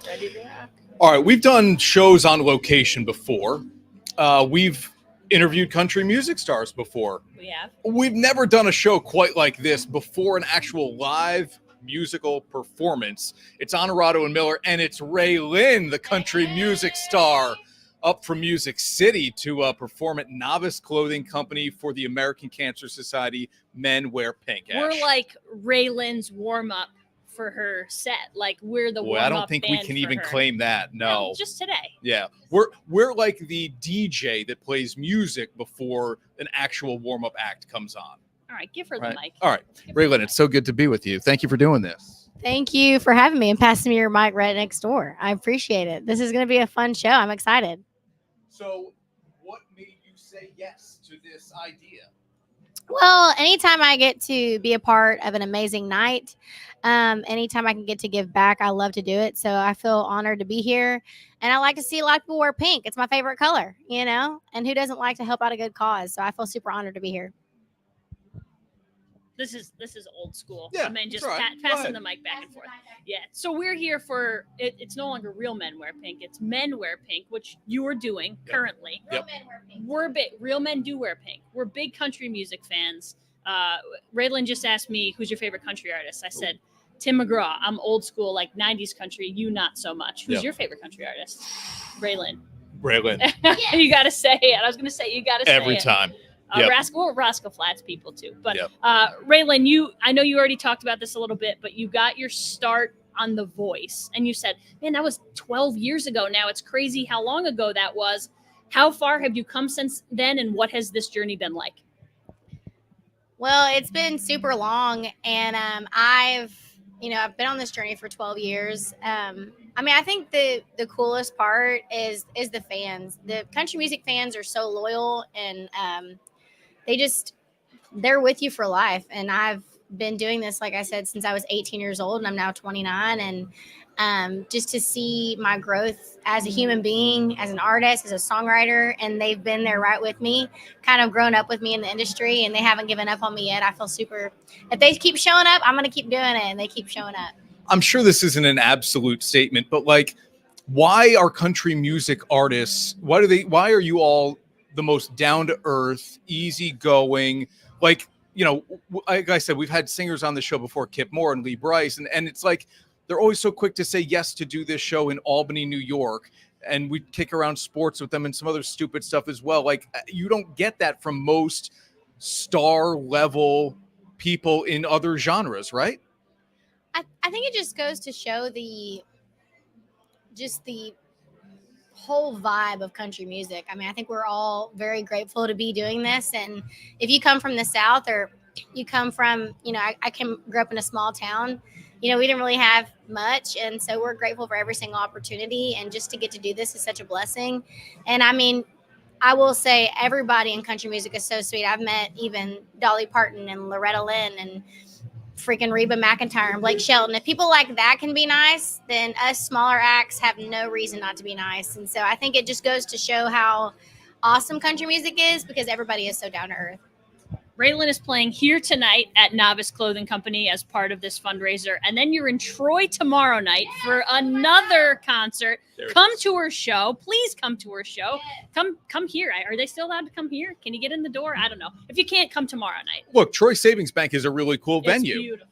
Ready to rock. All right, we've done shows on location before. We've interviewed country music stars before. We have. We've never done a show quite like this before, an actual live musical performance. It's Onorato and Miller, and it's RaeLynn, the country music star, up from Music City to perform at NOVUS Clothing Company for the American Cancer Society Men Wear Pink. Ash. We're like RaeLynn's warm-up for her set. Like, we're the warm-up I don't think we band can for even her. claim that. No. Just today. Yeah. We're like the DJ that plays music before an actual warm-up act comes on. All right, give her the mic. All right. RaeLynn, it's so good to be with you. Thank you for doing this. Thank you for having me and passing me your mic right next door. I appreciate it. This is going to be a fun show. I'm excited. So what made you say yes to this idea? Well, anytime I get to be a part of an amazing night, anytime I can get to give back, I love to do it. So I feel honored to be here. And I like to see a lot of people wear pink. It's my favorite color, you know, and who doesn't like to help out a good cause? So I feel super honored to be here. This is old school. Yeah, I mean, just right. passing the mic back and forth. Yeah. So we're here for it. It's no longer Real Men Wear Pink. It's Men Wear Pink, which you are doing currently. Yep. We're big. Real men do wear pink. We're big country music fans. RaeLynn just asked me, who's your favorite country artist? I said, Tim McGraw. I'm old school, like 90s country. You not so much. Who's your favorite country artist? RaeLynn. You got to say it. I was going to say, you got to say it. Every time. Rascal Flatts people too. But RaeLynn, I know you already talked about this a little bit, but you got your start on The Voice. And you said, man, that was 12 years ago now. It's crazy how long ago that was. How far have you come since then? And what has this journey been like? Well, it's been super long. And I've been on this journey for 12 years. I think the coolest part is the fans. The country music fans are so loyal, and they're with you for life. And I've been doing this, like I said, since I was 18 years old, and I'm now 29. And just to see my growth as a human being, as an artist, as a songwriter, and they've been there right with me, kind of grown up with me in the industry, and they haven't given up on me yet. I feel super. If they keep showing up, I'm going to keep doing it, and they keep showing up. I'm sure this isn't an absolute statement, but like, why are country music artists? Why are you all the most down to earth, easygoing? Like, like I said, we've had singers on the show before, Kip Moore and Lee Brice, and it's like they're always so quick to say yes to do this show in Albany, New York, and we kick around sports with them and some other stupid stuff as well. Like, you don't get that from most star level people in other genres, right? I think it just goes to show the whole vibe of country music. I mean, I think we're all very grateful to be doing this. And if you come from the South, or you come from, I grew up in a small town, we didn't really have much. And so we're grateful for every single opportunity. And just to get to do this is such a blessing. And I mean, I will say everybody in country music is so sweet. I've met even Dolly Parton and Loretta Lynn and freaking Reba McEntire and Blake Shelton. If people like that can be nice, then us smaller acts have no reason not to be nice. And so I think it just goes to show how awesome country music is, because everybody is so down to earth. RaeLynn is playing here tonight at NOVUS Clothing Company as part of this fundraiser. And then you're in Troy tomorrow night for another concert. Come to her show. Please come to her show. Come here. Are they still allowed to come here? Can you get in the door? I don't know. If you can't, come tomorrow night. Look, Troy Savings Bank is a really cool venue. It's beautiful.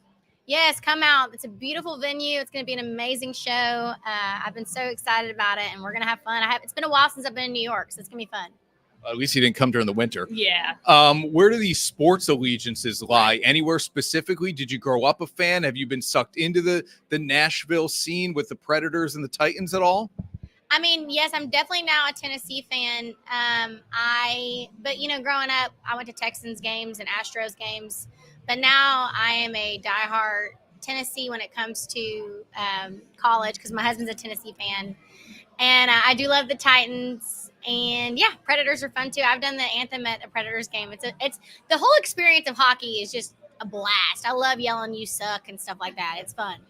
Yes, come out. It's a beautiful venue. It's going to be an amazing show. I've been so excited about it, and we're going to have fun. It's been a while since I've been in New York, so it's going to be fun. At least he didn't come during the winter. Yeah. Where do these sports allegiances lie? Anywhere specifically? Did you grow up a fan? Have you been sucked into the Nashville scene with the Predators and the Titans at all? I mean, yes, I'm definitely now a Tennessee fan. But growing up, I went to Texans games and Astros games. But now I am a diehard Tennessee when it comes to college, because my husband's a Tennessee fan. And I do love the Titans. And yeah, Predators are fun too. I've done the anthem at a Predators game. It's the whole experience of hockey is just a blast. I love yelling "you suck" and stuff like that. It's fun.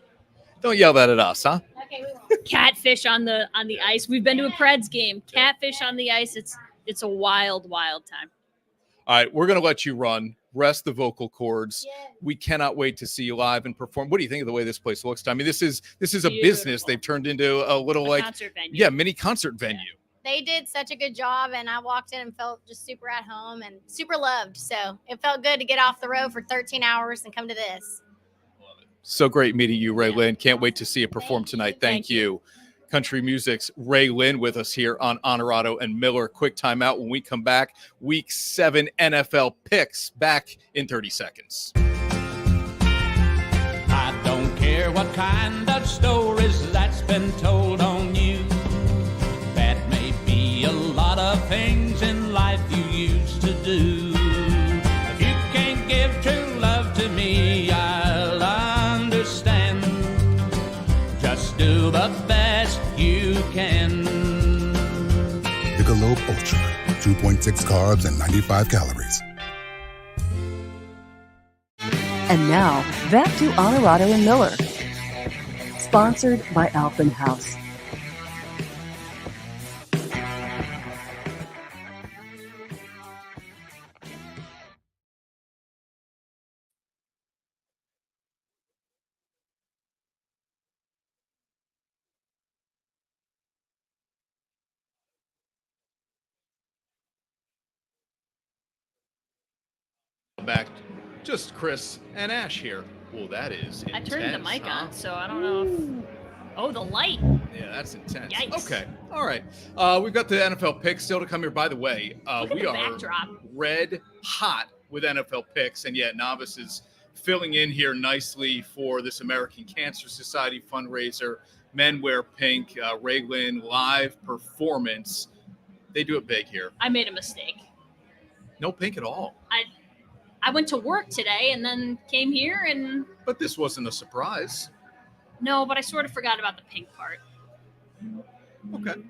Don't yell that at us, huh? Okay, we won't. Catfish on the ice. We've been to a Preds game. Catfish on the ice. It's a wild time. All right, we're gonna let you run. rest the vocal cords. Yeah. We cannot wait to see you live and perform. What do you think of the way this place looks? I mean, this is a business Beautiful. they've turned into a little Concert venue. mini concert venue. They did such a good job, and I walked in and felt just super at home and super loved. So it felt good to get off the road for 13 hours and come to this. So great meeting you, RaeLynn. Can't wait to see you perform tonight. Thank you. Country Music's RaeLynn with us here on Onorato and Miller. Quick timeout. When we come back, Week 7 NFL picks back in 30 seconds. I don't care what kind of stories that's been told on you. That may be a lot of things in life you used to do. If you can't give true love to me, I'll understand. Just do the best you can. Michelob Ultra, 2.6 carbs and 95 calories. And now, back to Onorato and Miller. Sponsored by Alphen House. Back, just Chris and Ash here. Well, that is intense. I turned the mic huh? on, so I don't know if. Oh, the light. Yeah, that's intense. Yikes. Okay, all right. We've got the NFL picks still to come here. By the way, Look at we the are backdrop. red hot with NFL picks, and yet Novus is filling in here nicely for this American Cancer Society fundraiser. Men Wear Pink, RaeLynn live performance. They do it big here. I made a mistake. No pink at all. I went to work today and then came here and But this wasn't a surprise. no, but I sort of forgot about the pink part. Okay.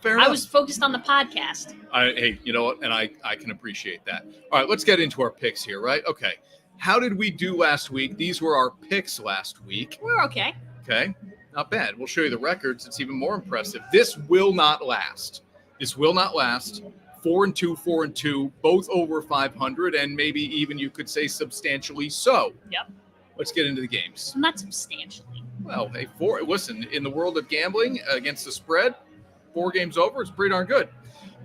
Fair enough. I was focused on the podcast. Hey, you know what? And I can appreciate that. All right, let's get into our picks here, right? Okay. How did we do last week? These were our picks last week. We're okay. Okay. Not bad. We'll show you the records. It's even more impressive. This will not last. This will not last. 4-2, 4-2, both over 500, and maybe even you could say substantially so. Yep. Let's get into the games. Not substantially. Well, hey, listen, in the world of gambling against the spread, 4 games over, it's pretty darn good.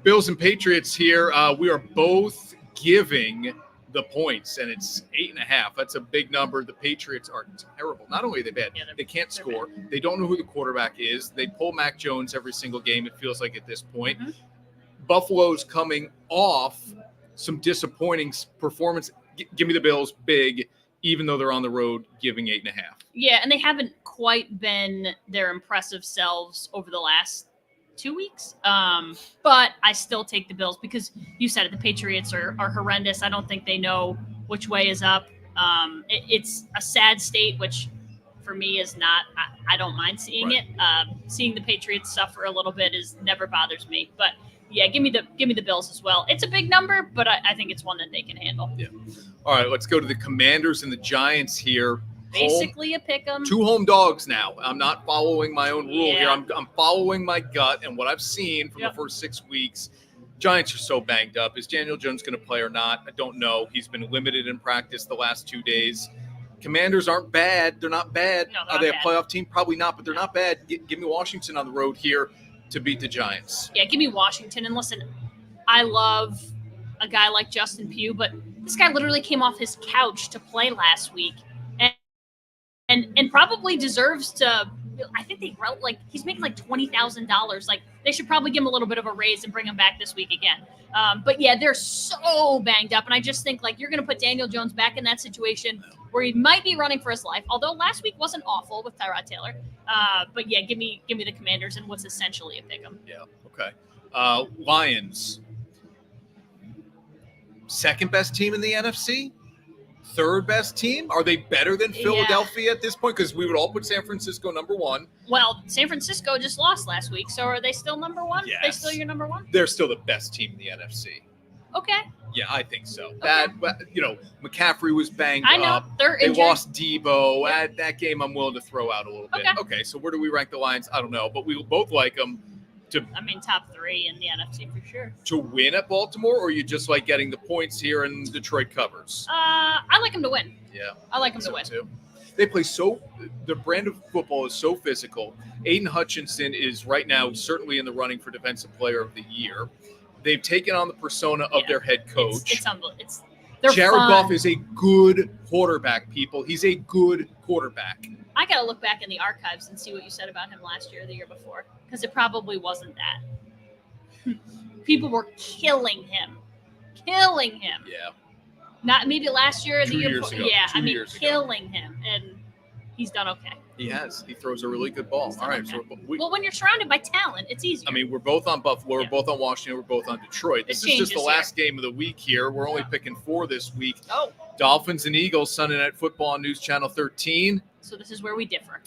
Bills and Patriots here. We are both giving the points, and it's 8.5. That's a big number. The Patriots are terrible. Not only are they bad, they can't score. bad. They don't know who the quarterback is. They pull Mac Jones every single game, it feels like at this point. Mm-hmm. Buffalo's coming off some disappointing performance. Give me the Bills big, even though they're on the road, giving 8.5. Yeah, and they haven't quite been their impressive selves over the last 2 weeks. But I still take the Bills because you said it, the Patriots are horrendous. I don't think they know which way is up. It's a sad state, which for me is not, I don't mind seeing it. Seeing the Patriots suffer a little bit never bothers me. But yeah, give me the Bills as well. It's a big number, but I think it's one that they can handle. Yeah. All right, let's go to the Commanders and the Giants here. Basically a pick 'em. 2 home dogs now. I'm not following my own rule here. Yeah. I'm following my gut and what I've seen from Yep. the first 6 weeks. Giants are so banged up. Is Daniel Jones going to play or not? I don't know. He's been limited in practice the last 2 days. Commanders aren't bad. They're not bad. No, they're Are they a not playoff team? Probably not, but they're not bad. Give me Washington on the road here to beat the Giants. Yeah, give me Washington. And listen, I love a guy like Justin Pugh, but this guy literally came off his couch to play last week and probably deserves to. I think they wrote he's making $20,000. They should probably give him a little bit of a raise and bring him back this week again. But yeah, they're so banged up, and I just think you're going to put Daniel Jones back in that situation where he might be running for his life. Although last week wasn't awful with Tyrod Taylor. But yeah, give me the Commanders and what's essentially a pick 'em. Yeah. Okay. Lions. Second best team in the NFC? Third best team? Are they better than Philadelphia at this point? Because we would all put San Francisco number 1. Well, San Francisco just lost last week, so are they still number 1? Yes. They still your number 1? They're still the best team in the NFC. Okay. Yeah, I think so. McCaffrey was banged I know. up. They're They injured. lost Debo. That game I'm willing to throw out a little bit. Okay. Okay, so where do we rank the Lions? I don't know, but we both like them. I mean, top 3 in the NFC for sure. To win at Baltimore, or you just like getting the points here and Detroit covers? I like them to win. Yeah. I like them to So win. too. They play the brand of football is so physical. Aiden Hutchinson is right now certainly in the running for Defensive Player of the Year. They've taken on the persona of their head coach. It's unbelievable. They're Jared fun. Goff is a good quarterback, people. He's a good quarterback. I got to look back in the archives and see what you said about him last year or the year before, because it probably wasn't that. People were killing him. Yeah. Not maybe last year or the 2 year years before. ago. Yeah, 2 I mean, years ago. killing him. And he's done okay. He has. He throws a really good ball. All right. Okay. So Well, when you're surrounded by talent, it's easier. I mean, we're both on Buffalo. Yeah. We're both on Washington. We're both on Detroit. This is just changes the last game of the week here. We're only picking 4 this week. Oh, Dolphins and Eagles, Sunday Night Football on News Channel 13. so this is where we differ.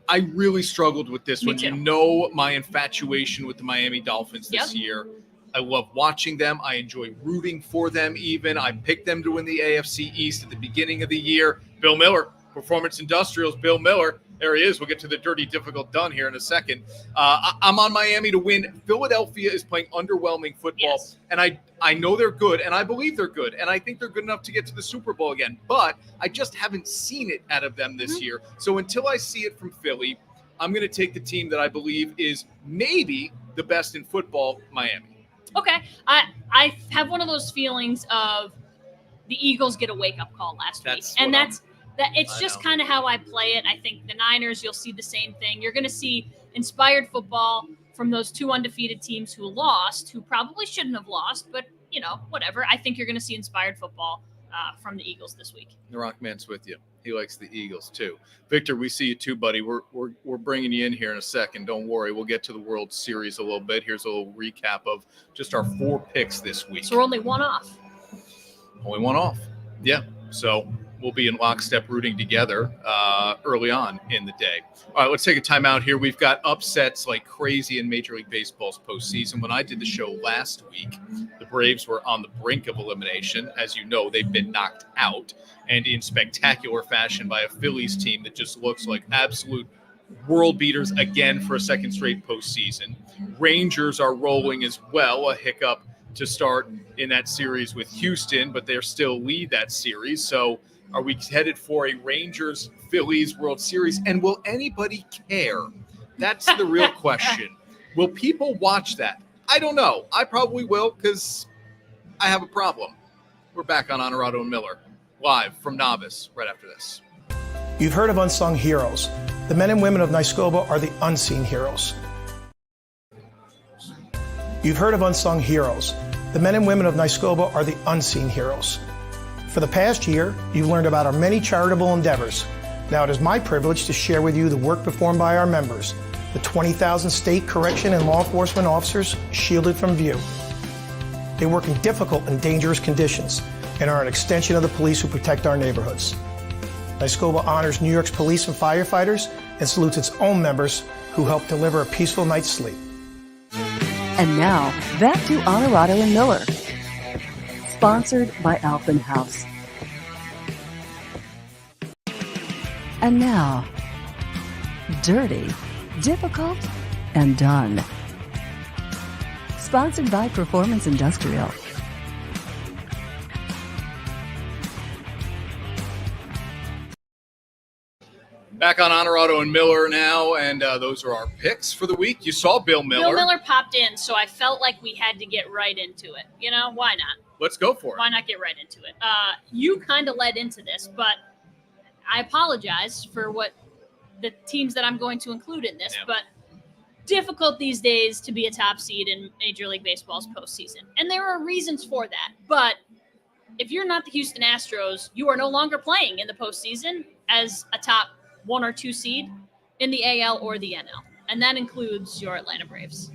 I really struggled with this Me one. too. You know my infatuation with the Miami Dolphins this year. I love watching them. I enjoy rooting for them even. I picked them to win the AFC East at the beginning of the year. Bill Miller, Performance Industrials, Bill Miller. There he is. We'll get to the dirty, difficult done here in a second. I'm on Miami to win. Philadelphia is playing underwhelming football, and I know they're good, and I believe they're good, and I think they're good enough to get to the Super Bowl again, but I just haven't seen it out of them this year. So until I see it from Philly, I'm going to take the team that I believe is maybe the best in football, Miami. Okay. I have one of those feelings of the Eagles get a wake-up call last week. And it's just kind of how I play it. I think the Niners, you'll see the same thing. You're going to see inspired football from those 2 undefeated teams who lost, who probably shouldn't have lost, but, whatever. I think you're going to see inspired football from the Eagles this week. The Rockman's with you. He likes the Eagles too. Victor, we see you too, buddy. We're bringing you in here in a second. Don't worry. We'll get to the World Series a little bit. Here's a little recap of just our 4 picks this week. So we're only 1 off. Only 1 off. Yeah. So we'll be in lockstep rooting together early on in the day. All right, let's take a timeout here. We've got upsets like crazy in Major League Baseball's postseason. When I did the show last week, the Braves were on the brink of elimination. As you know, they've been knocked out, and in spectacular fashion by a Phillies team that just looks like absolute world beaters again for a second straight postseason. Rangers are rolling as well, a hiccup to start in that series with Houston, but they're still lead that series. So are we headed for a Rangers-Phillies World Series? And will anybody care? That's the real question. Will people watch that? I don't know. I probably will because I have a problem. We're back on Onorato and Miller, live from Novus, right after this. You've heard of unsung heroes. The men and women of Naiskoba are the unseen heroes. You've heard of unsung heroes. The men and women of Naiskoba are the unseen heroes. For the past year, you've learned about our many charitable endeavors. Now it is my privilege to share with you the work performed by our members, the 20,000 state correction and law enforcement officers shielded from view. They work in difficult and dangerous conditions and are an extension of the police who protect our neighborhoods. Naiskoba honors New York's police and firefighters and salutes its own members who help deliver a peaceful night's sleep. And now, back to Onorato and Miller. Sponsored by Alphen House. And now, dirty, difficult, and done. Sponsored by Performance Industrial. Back on Onorato and Miller now, and those are our picks for the week. You saw Bill Miller. Bill Miller popped in, so I felt like we had to get right into it. Why not? Let's go for it. Why not get right into it? You kind of led into this, but I apologize for what the teams that I'm going to include in this, but difficult these days to be a top seed in Major League Baseball's postseason. And there are reasons for that. But if you're not the Houston Astros, you are no longer playing in the postseason as a top 1 or 2 seed in the AL or the NL. And that includes your Atlanta Braves.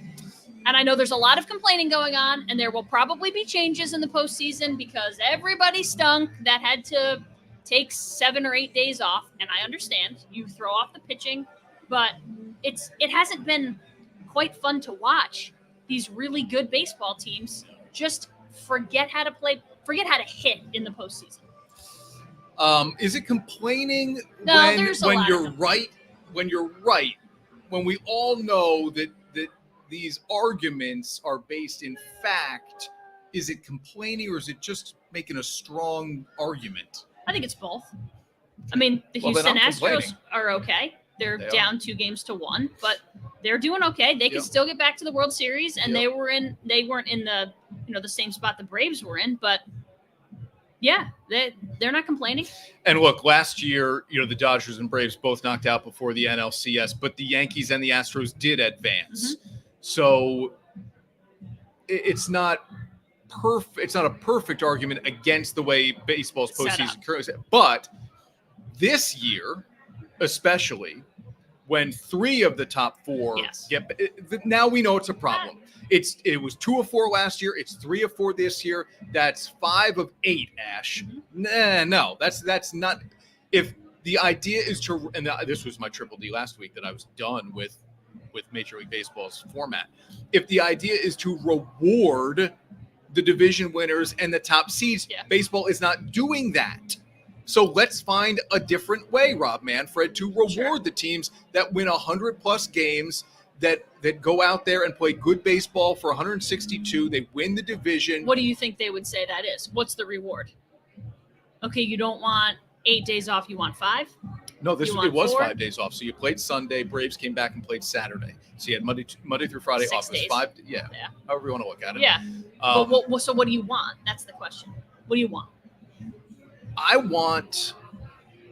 And I know there's a lot of complaining going on, and there will probably be changes in the postseason because everybody stunk that had to take 7 or 8 days off. And I understand you throw off the pitching, but it hasn't been quite fun to watch these really good baseball teams just forget how to hit in the postseason. Is it complaining No, when you're right? When you're right, when we all know that these arguments are based in fact, is it complaining or is it just making a strong argument? I think it's both. I mean, the Well, then Houston I'm Astros complaining. are okay. They're They are. down 2-1, but they're doing okay. They can still get back to the World Series, and they weren't in the the same spot the Braves were in, but yeah, they're not complaining. And look, last year, the Dodgers and Braves both knocked out before the NLCS, but the Yankees and the Astros did advance. Mm-hmm. So it's not perfect. It's not a perfect argument against the way baseball's postseason currently. But this year, especially when 3 of the top 4 get, now we know it's a problem. It was 2 of 4 last year. It's 3 of 4 this year. That's 5 of 8, Ash. No, that's not. If the idea is to, and this was my triple D last week that I was done with Major League Baseball's format. If the idea is to reward the division winners and the top seeds, baseball is not doing that. So let's find a different way, Rob Manfred, to reward the teams that win 100+ games, that go out there and play good baseball for 162. They win the division. What do you think they would say that is? What's the reward? Okay, you don't want 8 days off. You want 5? No, it was 4? 5 days off. So you played Sunday. Braves came back and played Saturday. So you had Monday through Friday 6 off. It was days. 5. Yeah. However you want to look at it. Yeah. So what do you want? That's the question. What do you want? I want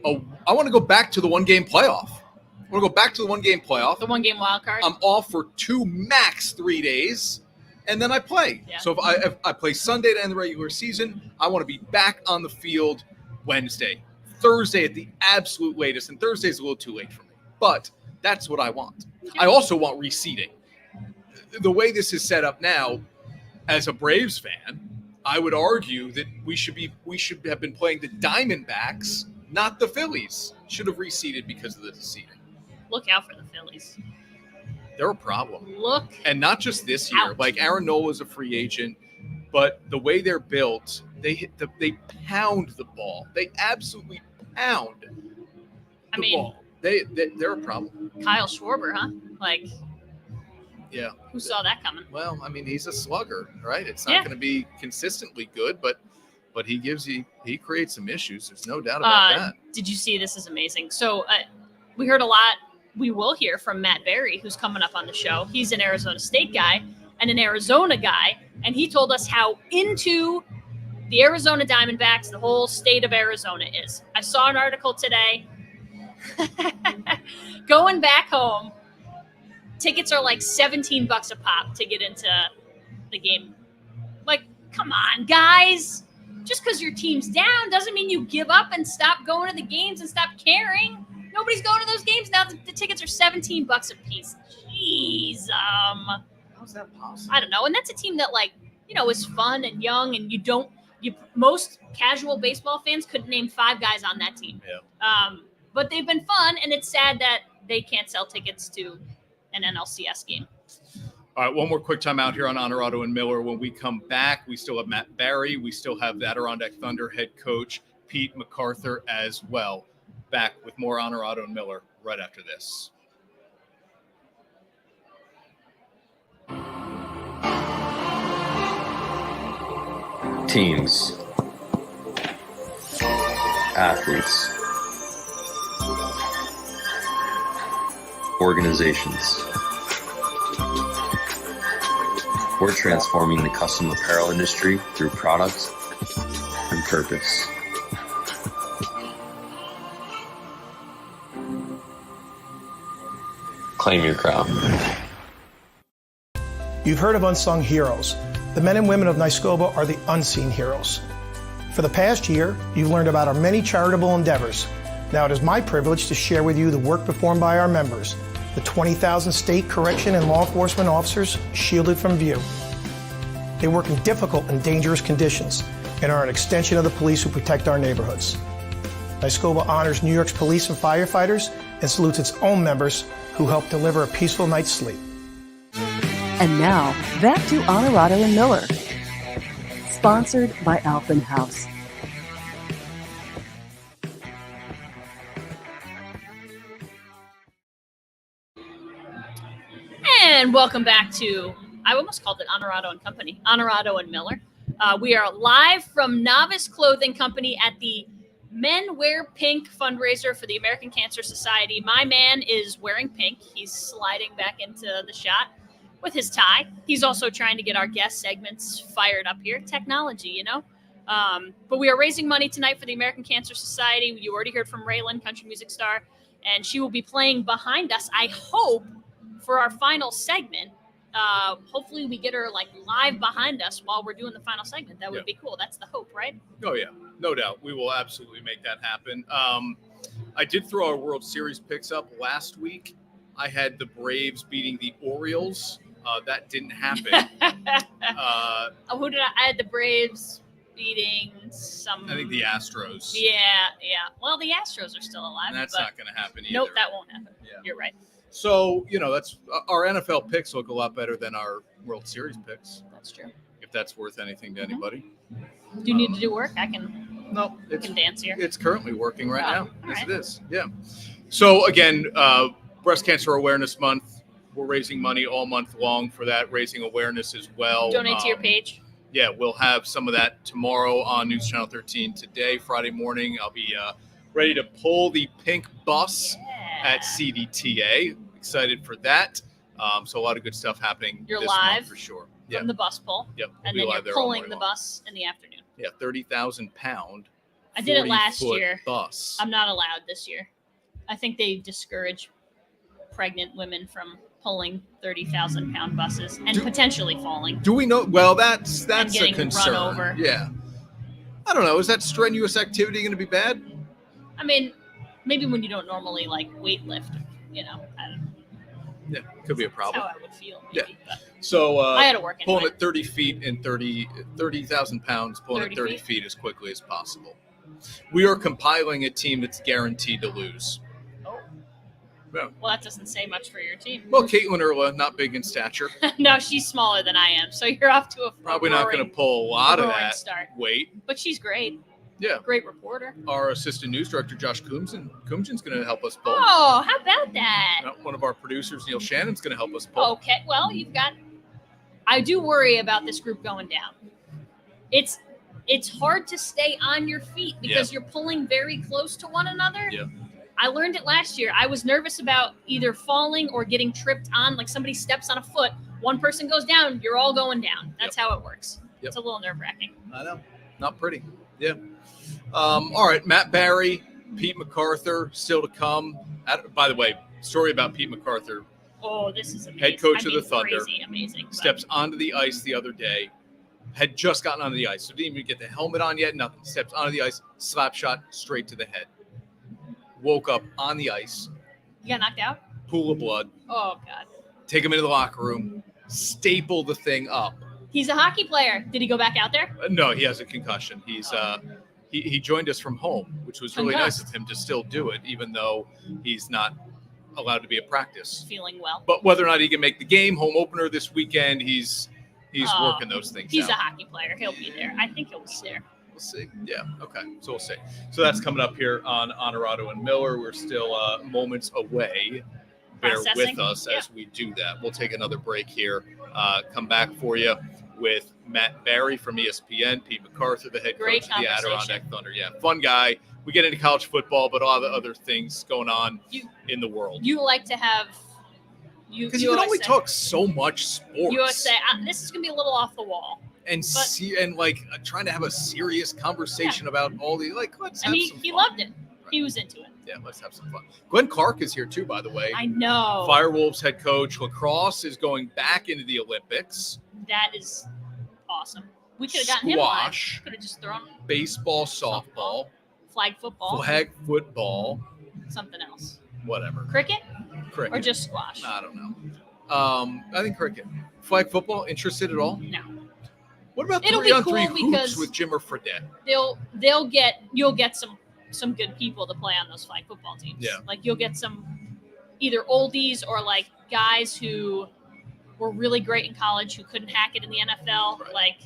to go back to the 1-game playoff. I want to go back to the 1-game playoff. The 1-game wild card. I'm off for 2, max 3 days, and then I play. Yeah. So if I play Sunday to end the regular season, I want to be back on the field Wednesday, Thursday at the absolute latest, and Thursday's a little too late for me. But that's what I want. I also want reseeding. The way this is set up now, as a Braves fan, I would argue that we should have been playing the Diamondbacks, not the Phillies. Should have reseeded because of the seeding. Look out for the Phillies. They're a problem. And not just this year. Out. Like Aaron Nola's a free agent, but the way they're built, they pound the ball. They absolutely pound the ball. They're a problem. Kyle Schwarber, huh? Yeah. Who saw that coming? Well, I mean, he's a slugger, right? It's not going to be consistently good, but he creates some issues. There's no doubt about that. Did you see? This is amazing. So we heard a lot. We will hear from Matt Barrie, who's coming up on the show. He's an Arizona State guy and an Arizona guy, and he told us how into the Arizona Diamondbacks, the whole state of Arizona is. I saw an article today. Going back home, tickets are like $17 a pop to get into the game. Like, come on, guys. Just because your team's down doesn't mean you give up and stop going to the games and stop caring. Nobody's going to those games now. The tickets are $17 a piece. Jeez. How's that possible? I don't know. And that's a team that, is fun and young, and most casual baseball fans couldn't name 5 guys on that team. Yeah. But they've been fun, and it's sad that they can't sell tickets to an NLCS game. All right, one more quick time out here on Onorato and Miller. When we come back, we still have Matt Barrie. We still have the Adirondack Thunder head coach, Pete MacArthur, as well. Back with more Onorato and Miller right after this. Teams, athletes, organizations. We're transforming the custom apparel industry through product and purpose. Claim your crown. You've heard of unsung heroes. The men and women of Naiskoba are the unseen heroes. For the past year, you've learned about our many charitable endeavors. Now it is my privilege to share with you the work performed by our members, the 20,000 state correction and law enforcement officers shielded from view. They work in difficult and dangerous conditions and are an extension of the police who protect our neighborhoods. Naiskoba honors New York's police and firefighters and salutes its own members who help deliver a peaceful night's sleep. And now, back to Onorato and Miller. Sponsored by Alphen House. And welcome back to, I almost called it Onorato and Company, Onorato and Miller. We are live from Novice Clothing Company at the Men Wear Pink fundraiser for the American Cancer Society. My man is wearing pink. He's sliding back into the shot with his tie. He's also trying to get our guest segments fired up here. Technology, you know. But we are raising money tonight for the American Cancer Society. You already heard from RaeLynn, country music star, and she will be playing behind us, I hope, for our final segment. Hopefully we get her like live behind us while we're doing the final segment. That would be cool. That's the hope, right? Oh yeah, no doubt. We will absolutely make that happen. I did throw our World Series picks up last week. I had the Braves beating the Orioles. That didn't happen. Who did I had the Braves beating some? I think the Astros. Yeah. Well, the Astros are still alive. And that's not going to happen either. Nope, that won't happen. Yeah. You're right. So, that's our NFL picks look a lot better than our World Series picks. That's true. If that's worth anything to anybody. Do you need to do work? I can dance here. It's currently working right now. Yes, right. it is. Yeah. So, again, Breast Cancer Awareness Month. We're raising money all month long for that, raising awareness as well. Donate to your page. Yeah, we'll have some of that tomorrow on News Channel 13 today, Friday morning. I'll be ready to pull the pink bus at CDTA. Excited for that. So a lot of good stuff happening You're this live month for sure. From the bus pull. Yep. And then you're pulling the bus in the afternoon. Yeah, 30,000 pound. I did it last year. Bus. I'm not allowed this year. I think they discourage pregnant women from pulling 30,000 pound buses and potentially falling. Do we know? Well, that's a concern. Run over. Yeah. I don't know. Is that strenuous activity going to be bad? I mean, maybe when you don't normally like weight lift, I don't know. Yeah, could be a problem. That's how I would feel. Maybe, yeah. So I had to work pulling anyway. at 30 feet and 30,000 pounds, pulling at 30 feet as quickly as possible. We are compiling a team that's guaranteed to lose. Oh. Yeah. Well, that doesn't say much for your team. Well, Caitlin Erla, not big in stature. No, she's smaller than I am, so you're off to a probably not going to pull a lot of that weight. But she's great. Yeah. Great reporter. Our assistant news director, Josh Kumjan's going to help us pull. Oh, how about that? One of our producers, Neil Shannon's going to help us pull. Okay. Well, I do worry about this group going down. It's hard to stay on your feet because you're pulling very close to one another. Yeah. I learned it last year. I was nervous about either falling or getting tripped on, like somebody steps on a foot, one person goes down, you're all going down. That's how it works. Yep. It's a little nerve-wracking. I know. Not pretty. Yeah. All right, Matt Barrie, Pete MacArthur, still to come. By the way, story about Pete MacArthur. Oh, this is amazing. Head coach of the Thunder. Crazy, amazing. Steps onto the ice the other day. Had just gotten onto the ice, so didn't even get the helmet on yet, nothing. Steps onto the ice, slap shot straight to the head. Woke up on the ice. You got knocked out? Pool of blood. Oh, God. Take him into the locker room. Staple the thing up. He's a hockey player. Did he go back out there? No, he has a concussion. He's he joined us from home, which was really nice of him to still do it, even though he's not allowed to be at practice. Feeling well. But whether or not he can make the game, home opener this weekend, he's working those things He's out. a hockey player. He'll be there. I think he'll be there. We'll see. Yeah. Okay. So we'll see. So that's coming up here on Onorato and Miller. We're still moments away. Bear Processing. with us as we do that. We'll take another break here. Come back for you with Matt Barrie from ESPN, Pete MacArthur, the head coach of the Adirondack Thunder. Yeah, fun guy. We get into college football, but all the other things going on in the world. You like to have because you can only talk so much sports. You always say this is going to be a little off the wall, and trying to have a serious conversation about all the let's have some fun. He loved it. Right. He was into it. Yeah, let's have some fun. Glenn Clark is here too, by the way. I know. Firewolves head coach. Lacrosse is going back into the Olympics. That is awesome. We could have gotten him live. Could have just thrown baseball, softball, flag football, something else. Whatever. Cricket, or just squash. I don't know. I think cricket. Flag football. Interested at all? No. What about 3-on-3 hoops with Jimmer Fredette? You'll get some good people to play on those flag football teams. Yeah. Like you'll get some either oldies or like guys who were really great in college who couldn't hack it in the NFL. Right. Like,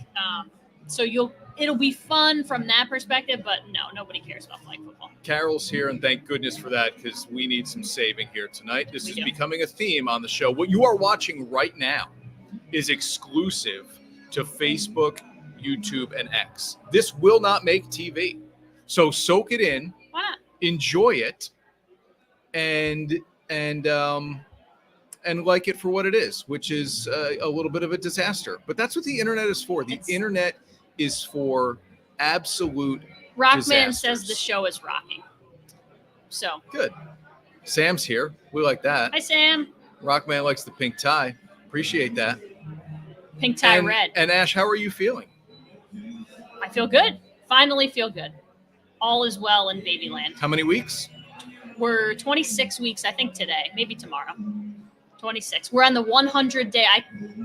so you'll it'll be fun from that perspective, but no, nobody cares about flag football. Carol's here, and thank goodness for that, because we need some saving here tonight. This is becoming a theme on the show. What you are watching right now is exclusive to Facebook, YouTube, and X. This will not make TV. So soak it in. Why not? Enjoy it, and like it for what it is, which is a little bit of a disaster. But that's what the internet is for. The internet is for absolute Rockman disasters. says the show is rocking. So good. Sam's here. We like that. Hi, Sam. Rockman likes the pink tie. Appreciate that. Pink tie red. And Ash, how are you feeling? I feel good. Finally feel good. All is well in Babyland. How many weeks? We're 26 weeks, I think, today. Maybe tomorrow. 26. We're on the 100 day.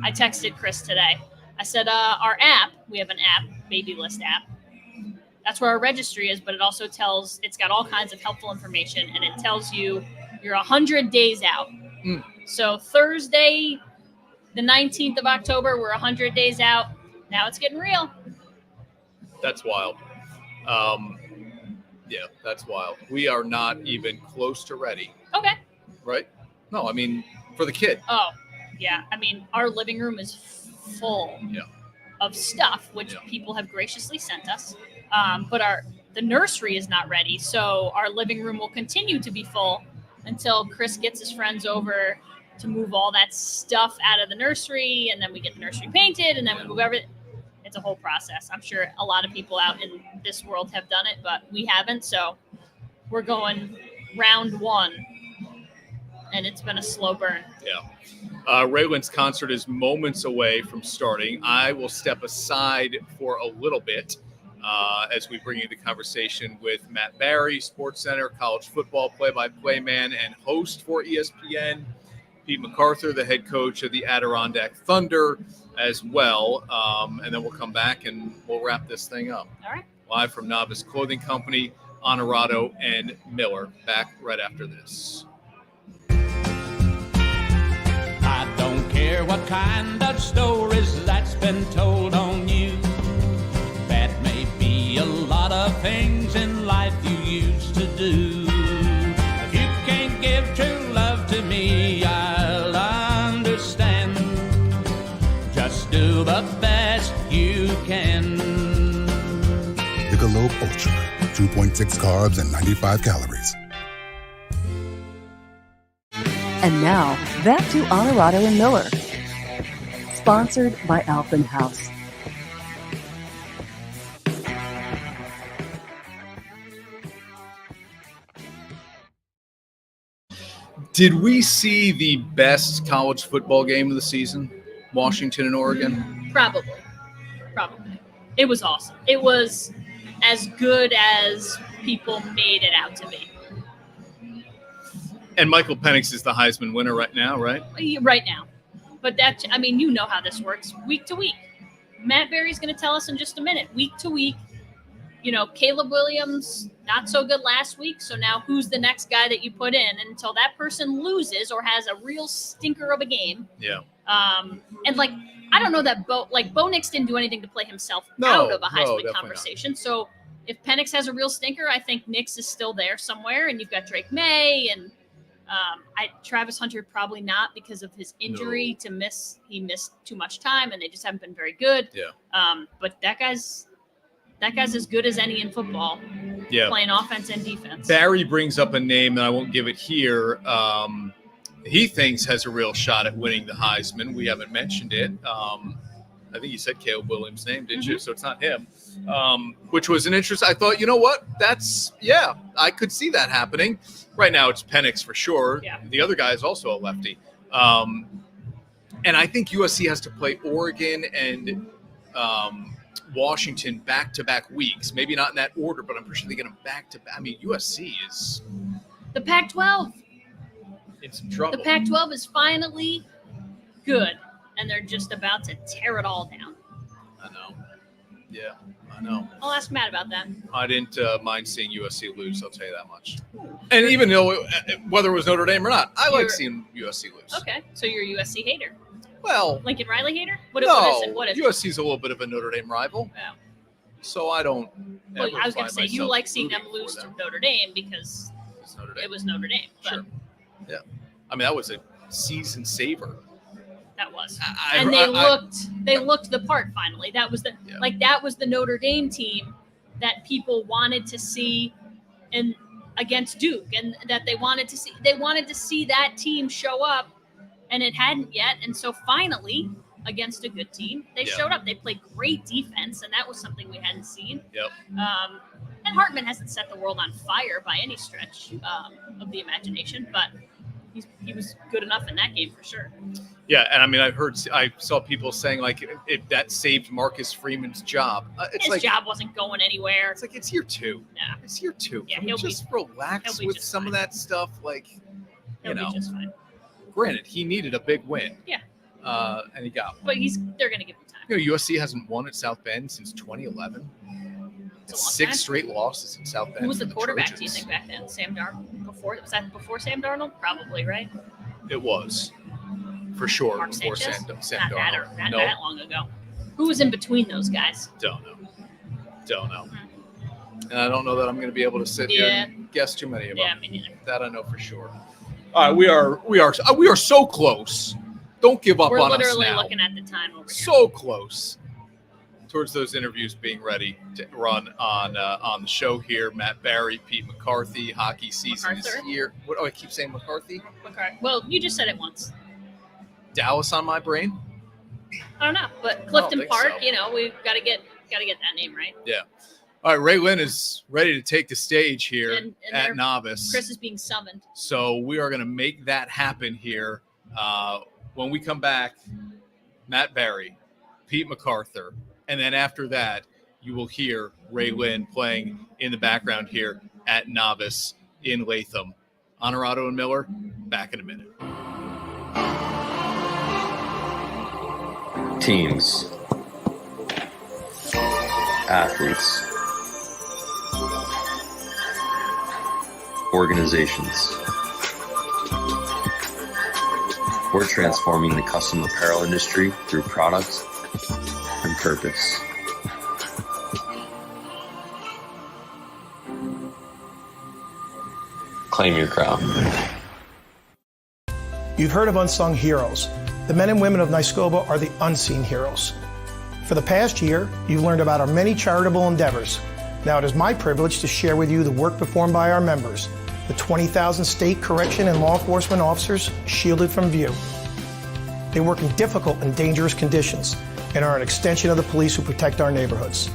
I texted Chris today. I said, our app, we have an app, Baby List app. That's where our registry is, but it also it's got all kinds of helpful information, and it tells you you're 100 days out. So Thursday, the 19th of October, we're 100 days out. Now it's getting real. That's wild. Yeah, that's wild. We are not even close to ready. Okay. Right? No, I mean, for the kid. Oh, yeah. I mean, our living room is full of stuff, which people have graciously sent us. But the nursery is not ready. So our living room will continue to be full until Chris gets his friends over to move all that stuff out of the nursery. And then we get the nursery painted, and then we move everything. It's a whole process. I'm sure a lot of people out in this world have done it, but we haven't. So we're going round one, and it's been a slow burn. Yeah. RaeLynn's concert is moments away from starting. I will step aside for a little bit as we bring you the conversation with Matt Barrie, SportsCenter, college football play-by-play man and host for ESPN, Pete MacArthur, the head coach of the Adirondack Thunder as well. And then we'll come back and we'll wrap this thing up. All right. Live from NOVUS Clothing Company, Onorato, and Miller. Back right after this. I don't care what kind of stories that's been told on you. That may be a lot of things in life you used to do. If you can't give true love to me, I'll understand. Just do the best you can. Michelob Ultra, 2.6 carbs and 95 calories. And now, back to Onorato and Miller. Sponsored by Alphen House. Did we see the best college football game of the season? Washington and Oregon? Probably. It was awesome. It was as good as people made it out to be. And Michael Penix is the Heisman winner right now, right? Right now. But that, I mean, you know how this works week to week. Matt Barrie's going to tell us in just a minute. Week to week, you know, Caleb Williams, not so good last week. So now who's the next guy that you put in? And until that person loses or has a real stinker of a game. Yeah. And like, I don't know that Bo Nix didn't do anything to play himself out of a Heisman conversation. Not. So if Penix has a real stinker, I think Nix is still there somewhere. And you've got Drake May and Travis Hunter, probably not because of his injury to miss. He missed too much time and they just haven't been very good. Yeah. But that guy's as good as any in football. Yeah. Playing offense and defense. Barrie brings up a name that I won't give it here. He thinks has a real shot at winning the Heisman. We haven't mentioned it. I think you said Caleb Williams' name, didn't you? So it's not him, which was an interest. I thought, you know what? I could see that happening. Right now it's Penix for sure. Yeah. The other guy is also a lefty. And I think USC has to play Oregon and Washington back-to-back weeks. Maybe not in that order, but I'm pretty sure they get them back-to-back. I mean, USC is the Pac-12. In some trouble. The Pac-12 is finally good, and they're just about to tear it all down. I know. Yeah, I know. I'll ask Matt about that. I didn't mind seeing USC lose, I'll tell you that much. And even though whether it was Notre Dame or not, I like seeing USC lose. Okay, so you're a USC hater. Well, Lincoln Riley hater? What is it? USC's a little bit of a Notre Dame rival. Oh. so I don't. Well, ever I was going find to say you myself like seeing them rooting for lose to them. Notre Dame because It's Notre Dame. it was Notre Dame. But Sure. Yeah. I mean, that was a season saver. that was. I- And I- they looked the part finally. That was that was the Notre Dame team that people wanted to see and against Duke, and that they wanted to see that team show up, and it hadn't yet. And so finally, against a good team, they showed up. They played great defense, and that was something we hadn't seen. Yep. And Hartman hasn't set the world on fire by any stretch of the imagination, but he was good enough in that game for sure. Yeah, and I mean, I saw people saying like if that saved Marcus Freeman's job. It's His like job wasn't going anywhere. it's like it's year 2. Yeah. It's year 2. Yeah, Can we he'll just he'll relax be with just some fine. of that stuff? Like, He'll be just fine. granted, he needed a big win. Yeah. And he got one. But they're going to give him time. You know, USC hasn't won at South Bend since 2011. It's a long 6 time. straight losses in South Bend. Who was the from quarterback, do you Trojans. think, back then? Sam Darnold? Was that before Sam Darnold? Probably, right? It was. For sure. Mark before Sanchez? Sam Not that, Darnold. not No, that long ago. Who was in between those guys? don't know. And I don't know that I'm going to be able to sit here and guess too many of them. Yeah, me neither. That I know for sure. All right, we are so close. Don't give up We're on us literally now. looking at the time over here. So close towards those interviews being ready to run on the show here. Matt Barrie, Pete McCarthy. Hockey season MacArthur? is here. What? Oh, I keep saying McCarthy. Okay. Well, you just said it once. Dallas on my brain. I don't know, but Clifton think Park, so. we've got to get that name right. Yeah. All right, RaeLynn is ready to take the stage here And at there- Novice. Chris is being summoned. So we are going to make that happen here. When we come back, Matt Barrie, Pete MacArthur, and then after that, you will hear RaeLynn playing in the background here at Novice in Latham. Onorato and Miller, back in a minute. Teams, athletes, organizations. We're transforming the custom apparel industry through product and purpose. Claim your crown. You've heard of unsung heroes. The men and women of Niskoba are the unseen heroes. For the past year, you've learned about our many charitable endeavors. Now it is my privilege to share with you the work performed by our members, the 20,000 state correction and law enforcement officers shielded from view. They work in difficult and dangerous conditions and are an extension of the police who protect our neighborhoods.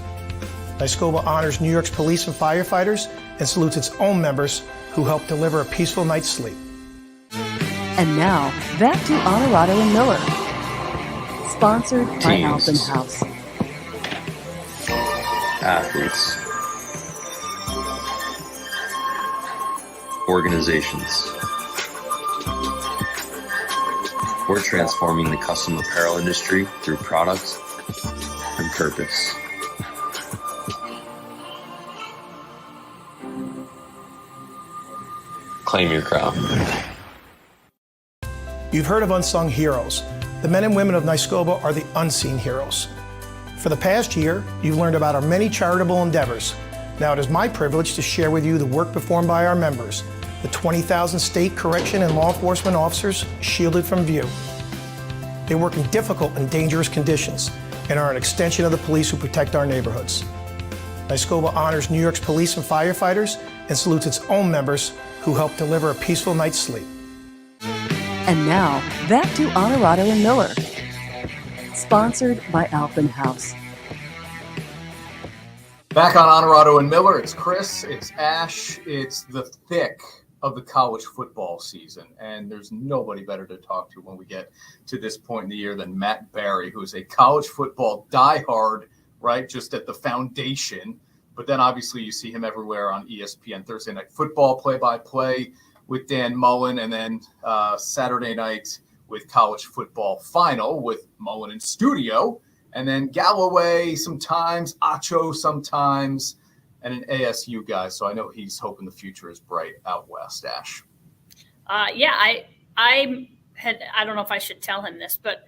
Niskoba honors New York's police and firefighters and salutes its own members who help deliver a peaceful night's sleep. And now, back to Onorato and Miller. Sponsored by Teams. Alphen House. Athletes, organizations. We're transforming the custom apparel industry through product and purpose. Claim your crown. You've heard of unsung heroes. The men and women of Niskoba are the unseen heroes. For the past year, you've learned about our many charitable endeavors. Now it is my privilege to share with you the work performed by our members, the 20,000 state correction and law enforcement officers shielded from view. They work in difficult and dangerous conditions and are an extension of the police who protect our neighborhoods. Niskoba honors New York's police and firefighters and salutes its own members who help deliver a peaceful night's sleep. And now, back to Onorato and Miller. Sponsored by Alphen House. Back on Onorato and Miller, it's Chris, it's Ash, it's the thick of the college football season, and there's nobody better to talk to when we get to this point in the year than Matt Barrie, who's a college football diehard, right, just at the foundation, but then obviously you see him everywhere on ESPN, Thursday Night Football, play-by-play with Dan Mullen, and then Saturday night with College Football Final with Mullen in studio, and then Galloway sometimes, Acho sometimes, and an ASU guy. So I know he's hoping the future is bright out west, Ash. Yeah, I don't know if I should tell him this, but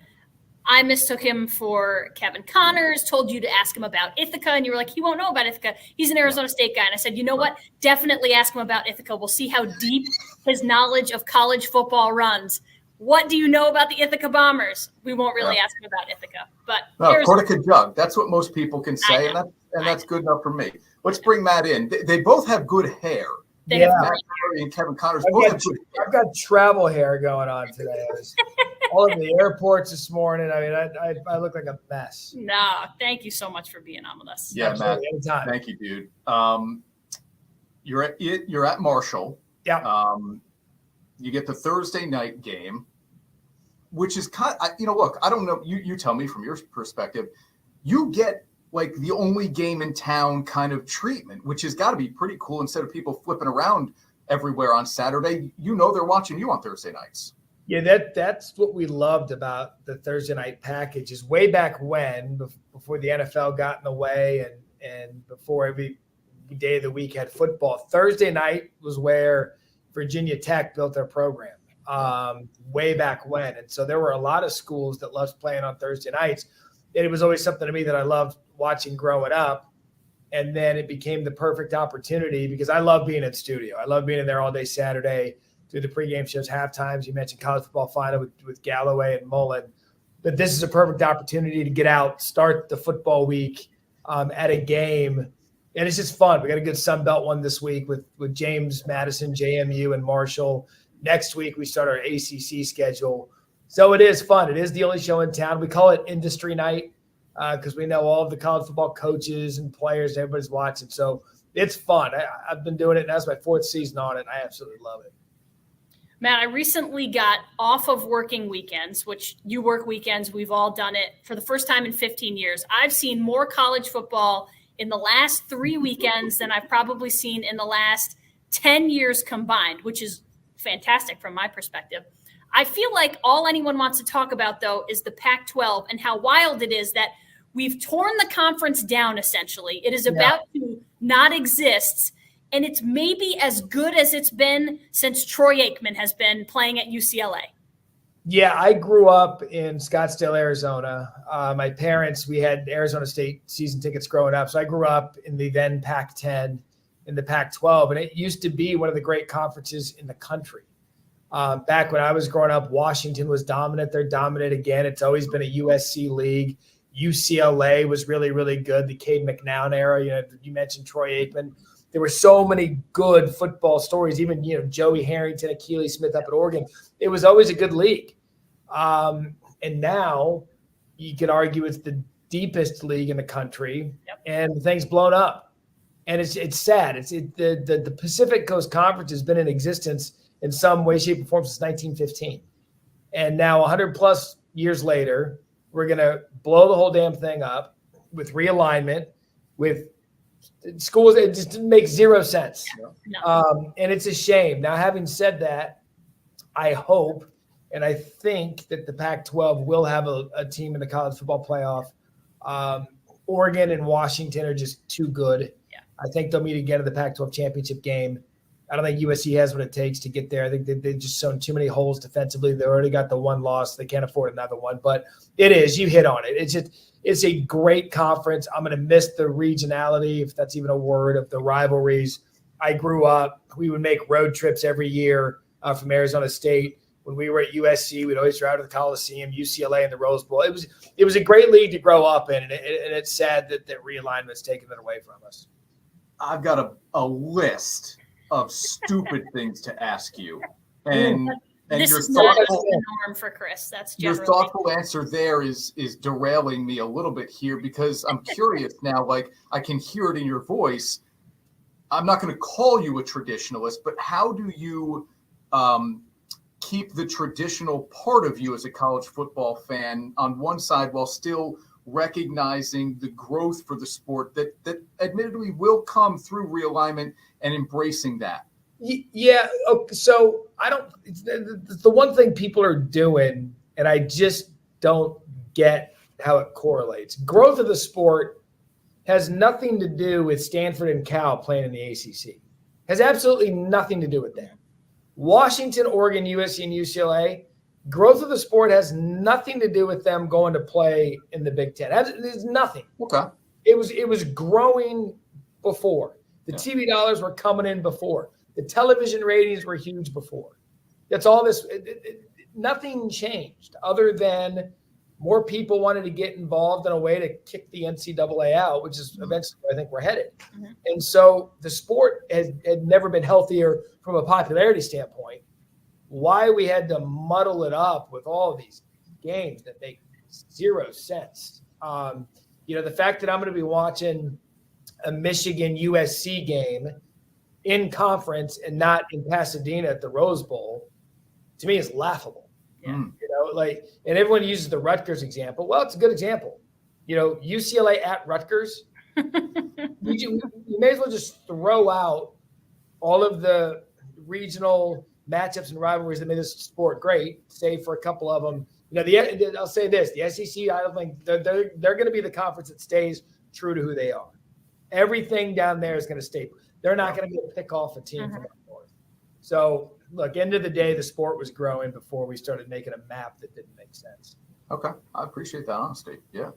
I mistook him for Kevin Connors, told you to ask him about Ithaca, and you were like, he won't know about Ithaca. He's an Arizona State guy. And I said, you know what? Definitely ask him about Ithaca. We'll see how deep his knowledge of college football runs. What do you know about the Ithaca Bombers? We won't really ask him about Ithaca. But Cortica Jug. That's what most people can say, and that's good enough for me. Let's bring Matt in. They both have good hair. Yeah. Matt Barrie and Kevin Connors both have good hair. I've got travel hair going on today. I was all in the airports this morning. I mean, I look like a mess. No, thank you so much for being on with us. Yeah, Matt. Anytime. Thank you, dude. You're at Marshall. Yeah. You get the Thursday night game, which is look, I don't know. You tell me from your perspective. You get like the only game in town kind of treatment, which has got to be pretty cool. Instead of people flipping around everywhere on Saturday, they're watching you on Thursday nights. Yeah, that's what we loved about the Thursday night package is way back when, before the NFL got in the way and before every day of the week had football. Thursday night was where Virginia Tech built their program way back when. And so there were a lot of schools that loved playing on Thursday nights. And it was always something to me that I loved watching growing up. And then it became the perfect opportunity because I love being in studio. I love being in there all day Saturday, through the pregame shows, half times. You mentioned college football final with Galloway and Mullen. But this is a perfect opportunity to get out, start the football week at a game. And it's just fun. We got a good Sun Belt one this week with James Madison, JMU, and Marshall. Next week, we start our ACC schedule. So it is fun. It is the only show in town. We call it Industry Night because we know all of the college football coaches and players. Everybody's watching. So it's fun. I've been doing it, and that's my 4th season on it, and I absolutely love it. Matt, I recently got off of working weekends, which you work weekends. We've all done it for the first time in 15 years. I've seen more college football in the last 3 weekends than I've probably seen in the last 10 years combined, which is fantastic from my perspective. I feel like all anyone wants to talk about, though, is the Pac-12 and how wild it is that we've torn the conference down, essentially. It is about to not exist, and it's maybe as good as it's been since Troy Aikman has been playing at UCLA. Yeah, I grew up in Scottsdale, Arizona. My parents, we had Arizona State season tickets growing up. So I grew up in the then Pac-10 in the Pac-12, and it used to be one of the great conferences in the country. Back when I was growing up, Washington was dominant. They're dominant again. It's always been a USC league. UCLA was really, really good. The Cade McNown era, you mentioned Troy Aikman. There were so many good football stories, even, Joey Harrington, Akili Smith up at Oregon. It was always a good league. And now you could argue it's the deepest league in the country, and things blown up. And it's sad. The Pacific Coast Conference has been in existence in some way, shape, or form since 1915. And now 100+ years later, we're going to blow the whole damn thing up with realignment, with schools. It just makes zero sense. And it's a shame. Now, having said that, I hope and I think that the Pac-12 will have a team in the college football playoff. Oregon and Washington are just too good. Yeah. I think they'll meet again in the Pac-12 championship game. I don't think USC has what it takes to get there. I think they've just sown too many holes defensively. They already got the one loss. They can't afford another one. But it is. You hit on it. It's a great conference. I'm going to miss the regionality, if that's even a word, of the rivalries. I grew up. We would make road trips every year from Arizona State. When we were at USC, we'd always drive to the Coliseum, UCLA, and the Rose Bowl. It was a great league to grow up in, and it's sad that realignment's taken it away from us. I've got a list of stupid things to ask you, and this your is not thoughtful the norm for Chris. That's generally your thoughtful answer there is derailing me a little bit here, because I'm curious now. Like, I can hear it in your voice. I'm not going to call you a traditionalist, but how do you keep the traditional part of you as a college football fan on one side while still recognizing the growth for the sport that admittedly will come through realignment and embracing that? Yeah. Okay, so the one thing people are doing, and I just don't get how it correlates. Growth of the sport has nothing to do with Stanford and Cal playing in the ACC. Has absolutely nothing to do with that. Washington, Oregon, USC, and UCLA, growth of the sport has nothing to do with them going to play in the Big Ten. There's nothing. Okay. It was growing before. The TV dollars were coming in before. The television ratings were huge before. That's all this. Nothing changed other than more people wanted to get involved in a way to kick the NCAA out, which is eventually where I think we're headed. And so the sport had never been healthier from a popularity standpoint. Why we had to muddle it up with all of these games that make zero sense. The fact that I'm going to be watching a Michigan USC game in conference and not in Pasadena at the Rose Bowl, to me is laughable. And everyone uses the Rutgers example. Well, it's a good example. UCLA at Rutgers. you may as well just throw out all of the regional matchups and rivalries that made this sport great, save for a couple of them. I'll say this: the SEC, I don't think they're going to be the conference that stays true to who they are. Everything down there is going to stay. They're not going to be able to pick off a team from up north. So, look, end of the day, the sport was growing before we started making a map that didn't make sense. Okay, I appreciate that honesty. Yeah.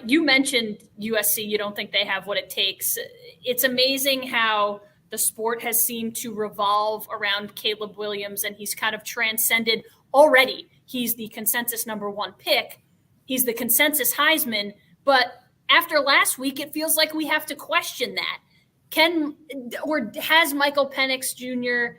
You mentioned USC. You don't think they have what it takes. It's amazing how the sport has seemed to revolve around Caleb Williams, and he's kind of transcended already. He's the consensus number 1 pick. He's the consensus Heisman. But after last week, it feels like we have to question that. Has Michael Penix Jr.,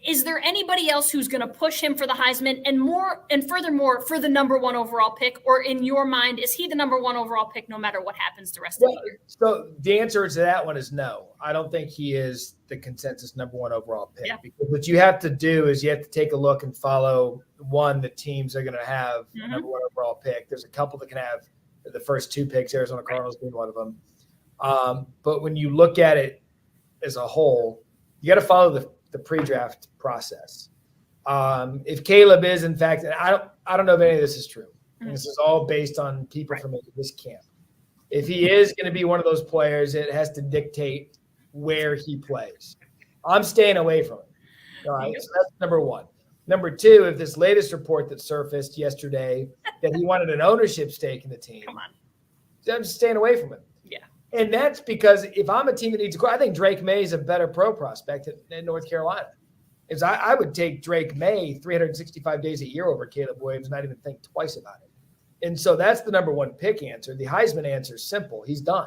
is there anybody else who's going to push him for the Heisman and furthermore for the number 1 overall pick? Or in your mind, is he the number 1 overall pick no matter what happens the rest of the year? So the answer to that one is no. I don't think he is the consensus number 1 overall pick. Yeah. Because what you have to do is you have to take a look and follow the teams are going to have a number 1 overall pick. There's a couple that can have the first 2 picks, Arizona Cardinals being one of them. But when you look at it as a whole, you got to follow the pre-draft process. If Caleb is, in fact, and I don't know if any of this is true. This is all based on people from this camp. If he is going to be one of those players, it has to dictate where he plays. I'm staying away from him. All right, so that's number 1. Number 2, if this latest report that surfaced yesterday that he wanted an ownership stake in the team, I'm just staying away from him. And that's because if I'm a team that needs to grow, I think Drake May is a better pro prospect in North Carolina. I would take Drake May 365 days a year over Caleb Williams, not even think twice about it. And so that's the number 1 pick answer. The Heisman answer is simple. He's done.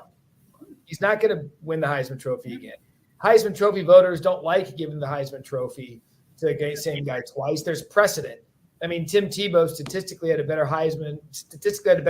He's not going to win the Heisman Trophy again. Heisman Trophy voters don't like giving the Heisman Trophy to the same guy twice. There's precedent. I mean, Tim Tebow statistically had a better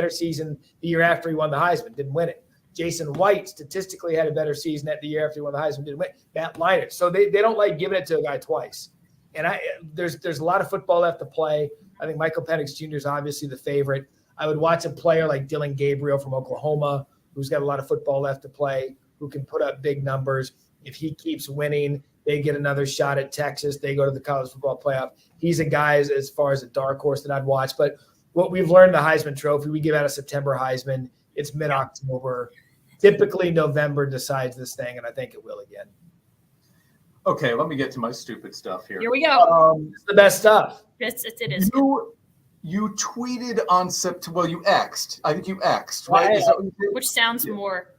season the year after he won the Heisman, didn't win it. Jason White statistically had a better season the year after he won the Heisman, didn't win. Matt Leinart. So they don't like giving it to a guy twice. And there's a lot of football left to play. I think Michael Penix Jr. is obviously the favorite. I would watch a player like Dylan Gabriel from Oklahoma, who's got a lot of football left to play, who can put up big numbers. If he keeps winning, they get another shot at Texas. They go to the college football playoff. He's a guy as far as a dark horse that I'd watch. But what we've learned, the Heisman Trophy, we give out a September Heisman. It's mid-October. Typically November decides this thing, and I think it will again. Okay, let me get to my stupid stuff here. Here we go. It's the best stuff. It is. You tweeted on September. Well, you X'd. I think you X'd, right? Is that what you did? Which sounds more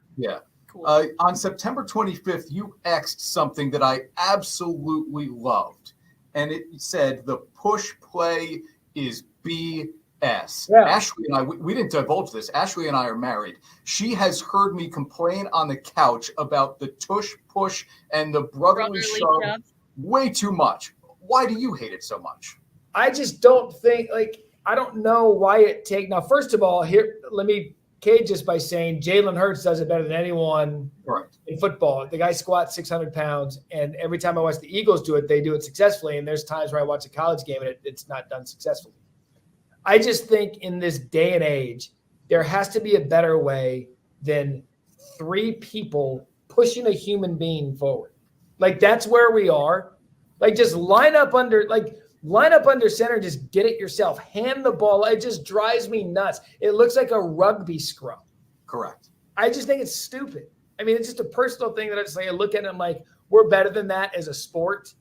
cool. On September 25th, you X'd something that I absolutely loved. And it said, the push play is BS. Yeah. Ashley and I, we didn't divulge this. Ashley and I are married. She has heard me complain on the couch about the tush push and the brotherly shove way too much. Why do you hate it so much? I just don't think, I don't know why it take. Now, first of all, here, let me cage this by saying Jalen Hurts does it better than anyone in football. The guy squats 600 pounds, and every time I watch the Eagles do it, they do it successfully. And there's times where I watch a college game and it's not done successfully. I just think in this day and age, there has to be a better way than 3 people pushing a human being forward. That's where we are. Just line up under center, just get it yourself. Hand the ball. It just drives me nuts. It looks like a rugby scrum. Correct. I just think it's stupid. I mean, it's just a personal thing that I look at it and I'm like, we're better than that as a sport.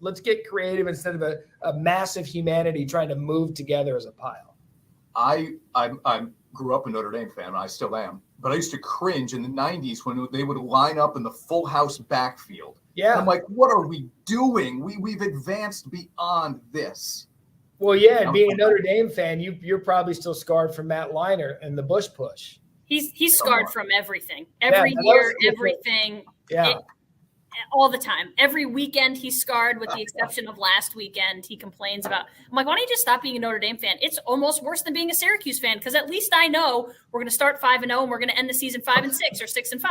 let's get creative instead of a massive humanity trying to move together as a pile. I grew up a Notre Dame fan, and I still am. But I used to cringe in the 90s when they would line up in the full house backfield. Yeah. And I'm like, what are we doing? We've advanced beyond this. Well, yeah, and being a Notre Dame fan, you're probably still scarred from Matt Leinart and the Bush push. He's scarred from everything. Every year, everything. Yeah. All the time. Every weekend he's scarred, with the exception of last weekend. He complains about, I'm like, why don't you just stop being a Notre Dame fan? It's almost worse than being a Syracuse fan, because at least I know we're going to start 5-0 and we're going to end the season 5-6 or 6-5.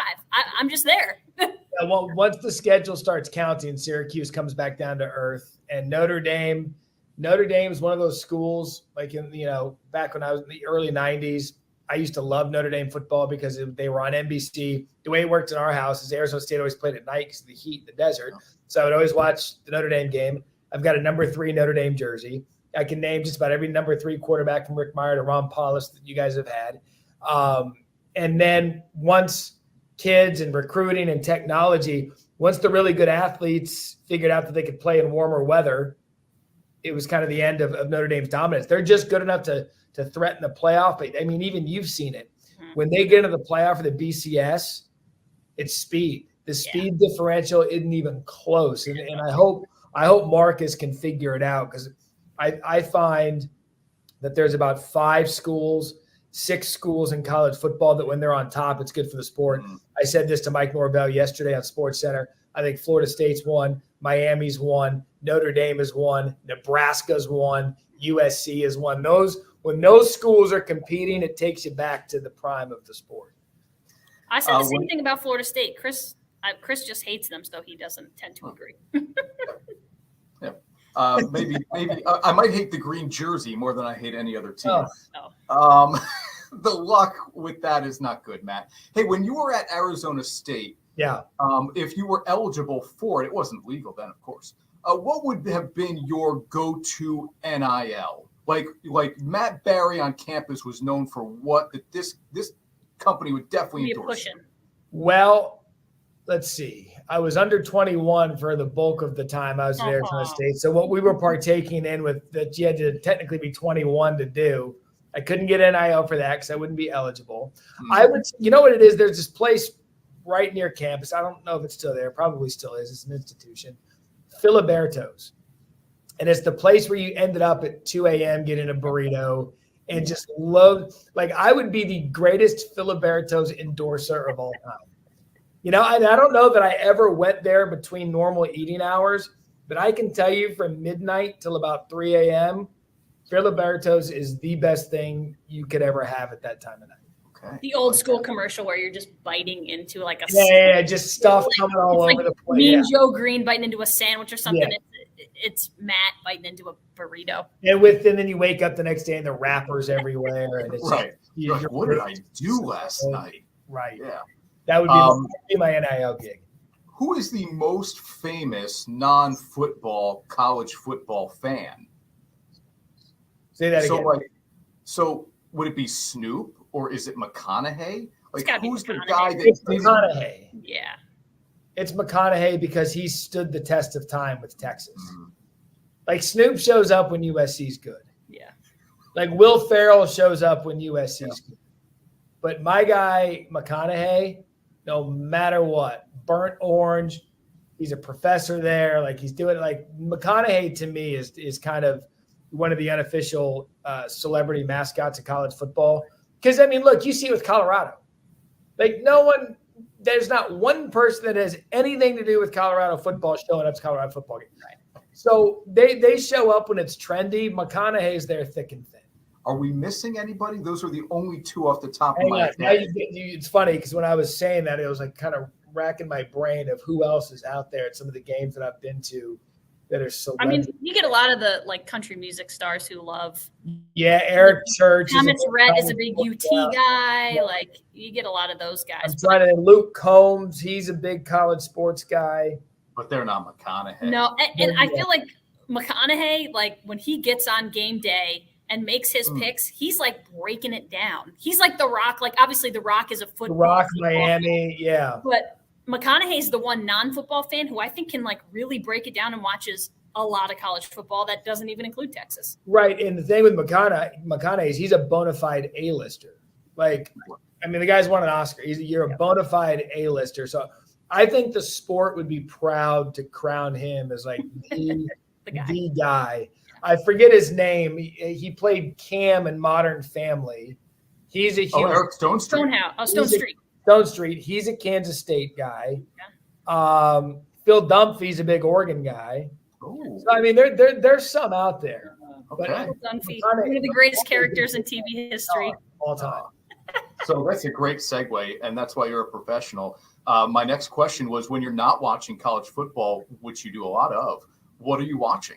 I'm just there. Yeah, well, once the schedule starts counting, Syracuse comes back down to earth, and Notre Dame is one of those schools, like back when I was in the early 90s, I used to love Notre Dame football because they were on NBC. The way it worked in our house is Arizona State always played at night because of the heat in the desert. So I would always watch the Notre Dame game. I've got a number 3 Notre Dame jersey. I can name just about every number 3 quarterback from Rick Meyer to Ron Paulus that you guys have had. And then once kids and recruiting and technology, once the really good athletes figured out that they could play in warmer weather, it was kind of the end of Notre Dame's dominance. They're just good enough to threaten the playoff. But I mean, even you've seen it. When they get into the playoff for the BCS, it's speed. The speed differential isn't even close. And I hope Marcus can figure it out, because I find that there's about 5 schools, 6 schools in college football that when they're on top, it's good for the sport. I said this to Mike Norvell yesterday on SportsCenter. I think Florida State's won, Miami's won, Notre Dame has won, Nebraska's won, USC has won. When those schools are competing, it takes you back to the prime of the sport. I said the same thing about Florida State. Chris just hates them, so he doesn't tend to agree. Maybe I might hate the green jersey more than I hate any other team. The luck with that is not good, Matt. Hey, when you were at Arizona State, if you were eligible for it, it wasn't legal then, of course. What would have been your go-to NIL? Like Matt Barrie on campus was known for what this company would definitely endorse. Well, let's see. I was under 21 for the bulk of the time I was at Arizona State. So what we were partaking in with that, you had to technically be 21 to do. I couldn't get NIL for that because I wouldn't be eligible. I would, you know what it is? There's this place right near campus. I don't know if it's still there. Probably still is. It's an institution. Filiberto's. And it's the place where you ended up at 2 a.m. getting a burrito and just loved. Like, I would be the greatest Filiberto's endorser of all time. And I don't know that I ever went there between normal eating hours, but I can tell you from midnight till about 3 a.m., Filiberto's is the best thing you could ever have at that time of night. Okay. The old school commercial where you're just biting into like just stuff coming all over the place. Mean Joe Green biting into a sandwich or something. Yeah. It's Matt biting into a burrito. And then you wake up the next day and the wrappers everywhere. And it's right. What did I do last night? Right. Yeah. That would be my NIL gig. Who is the most famous non-football college football fan? Say that again. So would it be Snoop or is it McConaughey? Like, who's the McConaughey. guy that? It's McConaughey. Yeah. It's McConaughey because he stood the test of time with Texas. Like, Snoop shows up when USC's good. Yeah. Like, Will Ferrell shows up when USC's good. But my guy, McConaughey, no matter what, burnt orange, he's a professor there. Like, he's doing like McConaughey to me is kind of one of the unofficial celebrity mascots of college football. Because, I mean, look, you see it with Colorado. Like, there's not one person that has anything to do with Colorado football showing up to Colorado football games. Right. So they show up when it's trendy. McConaughey's there thick and thin. Are we missing anybody? Those are the only 2 off the top of my head. It's funny because when I was saying that, it was like kind of racking my brain of who else is out there at some of the games that I've been to that are so. I mean, you get a lot of the like country music stars who love. Yeah, Eric Church. Thomas Rhett is a big UT guy. Like, you get a lot of those guys. I'm trying to. Luke Combs, he's a big college sports guy. But they're not McConaughey. No, and I feel like McConaughey, like when he gets on game day and makes his picks, he's like breaking it down. He's like The Rock. Like, obviously The Rock is a football. Rock, Miami, yeah. But McConaughey's the one non-football fan who I think can like really break it down and watches a lot of college football that doesn't even include Texas. Right. And the thing with McConaughey is he's a bona fide A-lister. Like, I mean, the guy's won an Oscar. You're a bona fide A-lister. So I think the sport would be proud to crown him as like the guy. I forget his name. He played Cam in Modern Family. He's a Eric Stone Street. Stone Street. He's a Kansas State guy. Yeah. Phil Dunphy's a big Oregon guy. Ooh. So I mean, there's some out there. Okay. But Dunphy, one of the greatest characters in TV history all time. So that's a great segue, and that's why you're a professional. My next question was, when you're not watching college football, which you do a lot of, what are you watching?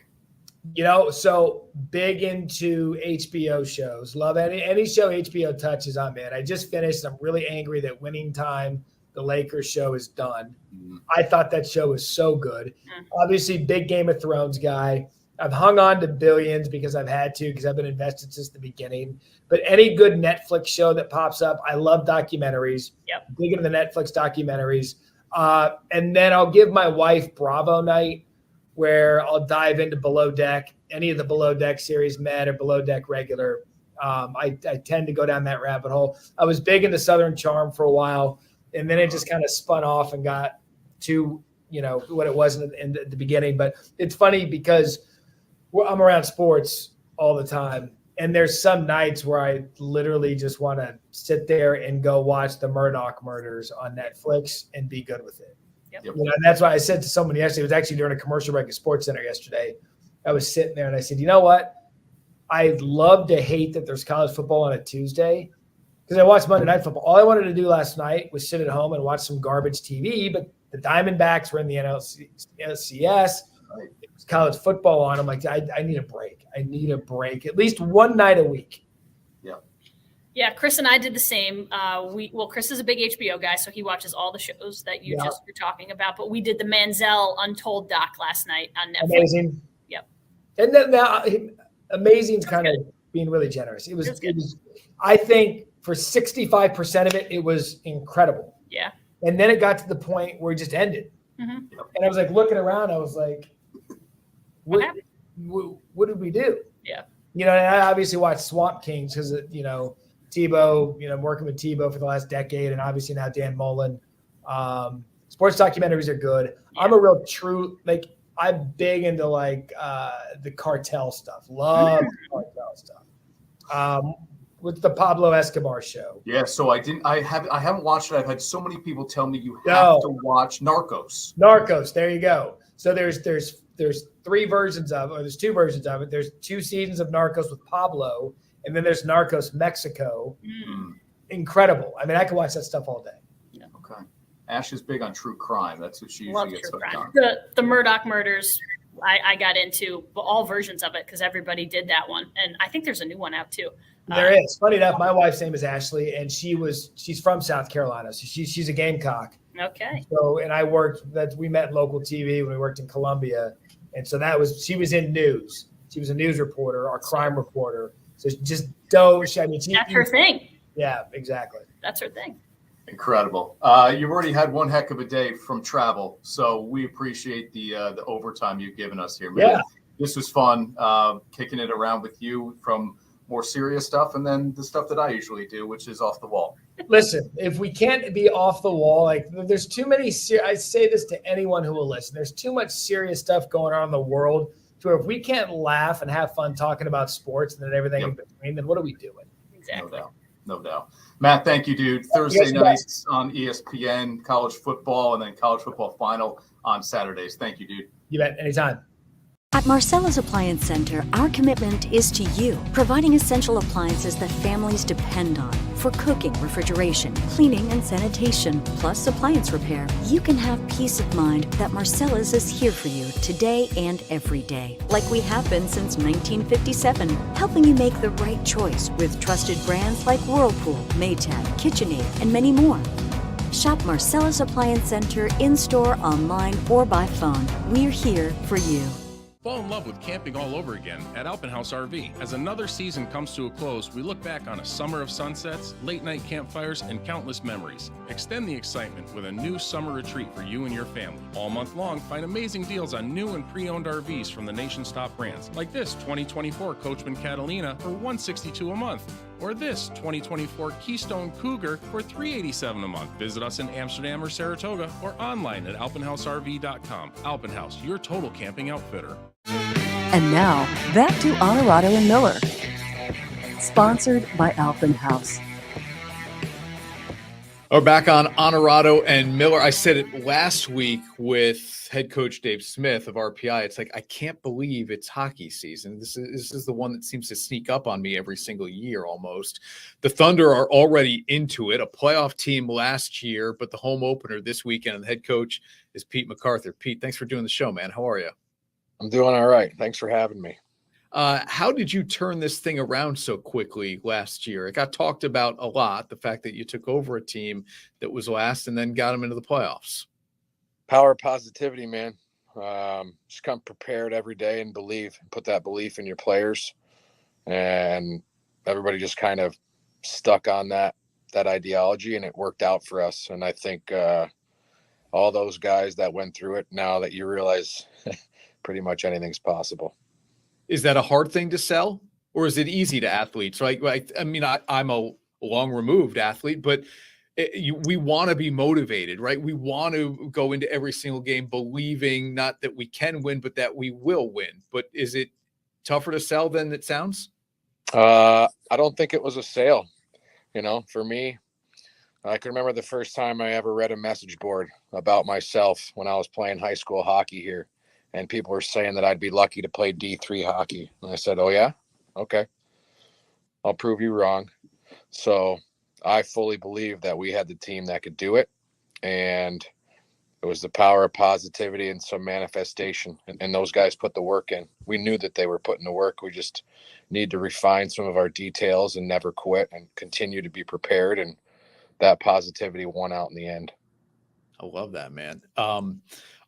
You know, so big into HBO shows. Love any show HBO touches, I'm in. I just finished. I'm really angry that Winning Time, the Lakers show, is done. I thought that show was so good. Obviously, big Game of Thrones guy. I've hung on to Billions because I've had to, because I've been invested since the beginning. But any good Netflix show that pops up, I love documentaries. Yep. Big into the Netflix documentaries. And then I'll give my wife Bravo night, where I'll dive into Below Deck, any of the Below Deck series, Med or Below Deck regular. I tend to go down that rabbit hole. I was big into Southern Charm for a while, and then it just kind of spun off and got to, what it was in the beginning. But it's funny because I'm around sports all the time, and there's some nights where I literally just want to sit there and go watch the Murdoch murders on Netflix and be good with it. Yep. And that's why I said to someone yesterday, it was actually during a commercial break at SportsCenter yesterday. I was sitting there and I said, you know what? I love to hate that there's college football on a Tuesday, because I watched Monday Night Football. All I wanted to do last night was sit at home and watch some garbage TV, but the Diamondbacks were in the NLCS. It was college football on. I'm like, I need a break. I need a break, at least one night a week. Yeah, Chris and I did the same. Chris is a big HBO guy, so he watches all the shows that you just were talking about. But we did the Manziel Untold doc last night on Netflix. Amazing. Yep. And then now, amazing's kind of being really generous. It was, I think, for 65% of it, it was incredible. Yeah. And then it got to the point where it just ended. Mm-hmm. And I was like looking around. I was like, what did we do? Yeah. And I obviously watched Swamp Kings because, Tebow, I'm working with Tebow for the last decade, and obviously now Dan Mullen. Sports documentaries are good. Yeah. I'm a real true, I'm big into the cartel stuff. Love cartel stuff. With the Pablo Escobar show. Yeah, so I haven't watched it. I've had so many people tell me you have to watch Narcos. Narcos, there you go. So there's three versions of it, or there's two versions of it. There's 2 seasons of Narcos with Pablo, and then there's Narcos Mexico. Incredible. I mean, I could watch that stuff all day. Yeah. Okay. Ash is big on true crime. That's what she usually gets hooked on. The Murdoch murders, I got into all versions of it because everybody did that one. And I think there's a new one out too. There is. Funny enough, my wife's name is Ashley, and she's from South Carolina. So she's a Gamecock. Okay. So, and we met in local TV when we worked in Columbia. And so she was in news. She was a news reporter, our crime reporter. So just dope. That's her thing. Yeah, exactly. That's her thing. Incredible. You've already had one heck of a day from travel, so we appreciate the overtime you've given us here, man. Yeah. This was fun, kicking it around with you from more serious stuff and then the stuff that I usually do, which is off the wall. Listen, if we can't be off the wall, there's too many I say this to anyone who will listen. There's too much serious stuff going on in the world to where if we can't laugh and have fun talking about sports and then everything in between, then what are we doing? Exactly. No doubt. Matt, thank you, dude. Thursday nights on ESPN, college football, and then college football final on Saturdays. Thank you, dude. You bet. Anytime. At Marcella's Appliance Center, our commitment is to you, providing essential appliances that families depend on for cooking, refrigeration, cleaning, and sanitation, plus appliance repair. You can have peace of mind that Marcella's is here for you today and every day, like we have been since 1957, helping you make the right choice with trusted brands like Whirlpool, Maytag, KitchenAid, and many more. Shop Marcella's Appliance Center in-store, online, or by phone. We're here for you. Fall in love with camping all over again at Alpenhaus RV. As another season comes to a close, we look back on a summer of sunsets, late night campfires, and countless memories. Extend the excitement with a new summer retreat for you and your family. All month long, find amazing deals on new and pre-owned RVs from the nation's top brands, like this 2024 Coachman Catalina for $162 a month, or this 2024 Keystone Cougar for $387 a month. Visit us in Amsterdam or Saratoga, or online at alpenhausrv.com. Alpenhaus, your total camping outfitter. And now, back to Onorato and Miller. Sponsored by Alpenhaus. We're back on Onorato and Miller. I said it last week with head coach Dave Smith of RPI. It's like, I can't believe it's hockey season. This is the one that seems to sneak up on me every single year almost. The Thunder are already into it, a playoff team last year, but the home opener this weekend, and the head coach is Pete MacArthur. Pete, thanks for doing the show, man. How are you? I'm doing all right. Thanks for having me. How did you turn this thing around so quickly last year? It got talked about a lot, the fact that you took over a team that was last and then got them into the playoffs. Power of positivity, man. Just come prepared every day and put that belief in your players. And everybody just kind of stuck on that ideology, and it worked out for us. And I think all those guys that went through it, now that you realize pretty much anything's possible. Is that a hard thing to sell, or is it easy to athletes? Right? I mean, I'm a long removed athlete, but we want to be motivated, right? We want to go into every single game believing not that we can win, but that we will win. But is it tougher to sell than it sounds? I don't think it was a sale. For me, I can remember the first time I ever read a message board about myself when I was playing high school hockey here. And people were saying that I'd be lucky to play D3 hockey. And I said, oh, yeah? Okay. I'll prove you wrong. So I fully believe that we had the team that could do it. And it was the power of positivity and some manifestation. And those guys put the work in. We knew that they were putting the work. We just need to refine some of our details and never quit and continue to be prepared. And that positivity won out in the end. I love that, man.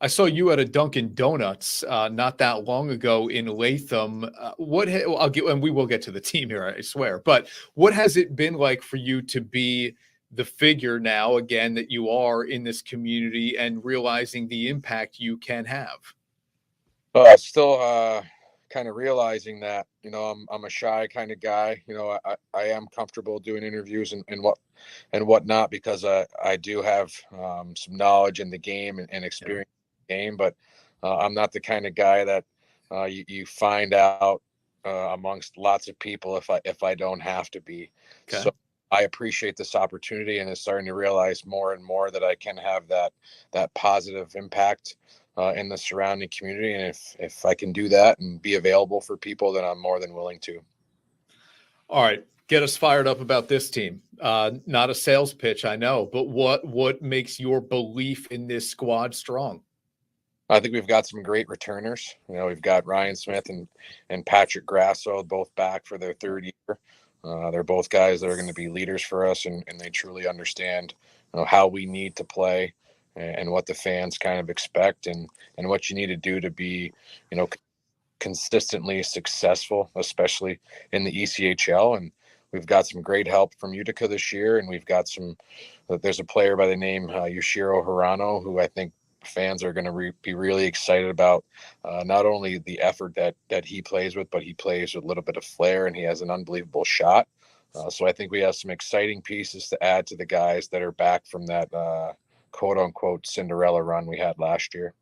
I saw you at a Dunkin' Donuts not that long ago in Latham. And we will get to the team here, I swear. But what has it been like for you to be the figure now, again, that you are in this community and realizing the impact you can have? Still kind of realizing that, I'm a shy kind of guy. I am comfortable doing interviews and whatnot because I do have some knowledge in the game and experience in the game, but I'm not the kind of guy that you find out amongst lots of people if I don't have to be. Okay. So I appreciate this opportunity, and is starting to realize more and more that I can have that positive impact in the surrounding community. And if I can do that and be available for people, then I'm more than willing to. All right. Get us fired up about this team. Not a sales pitch, I know, but what makes your belief in this squad strong? I think we've got some great returners. We've got Ryan Smith and Patrick Grasso, both back for their third year. They're both guys that are going to be leaders for us, and they truly understand how we need to play and what the fans kind of expect and what you need to do to be, consistently successful, especially in the ECHL. And we've got some great help from Utica this year. And we've got there's a player by the name Yoshiro Hirano, who I think fans are going to be really excited about. Not only the effort that he plays with, but he plays with a little bit of flair, and he has an unbelievable shot. So I think we have some exciting pieces to add to the guys that are back from that quote unquote Cinderella run we had last year.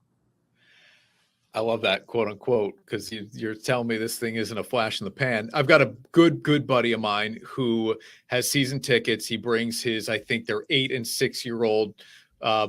I love that quote unquote, because you're telling me this thing isn't a flash in the pan. I've got a good buddy of mine who has season tickets. He brings I think they're 8 and 6 year old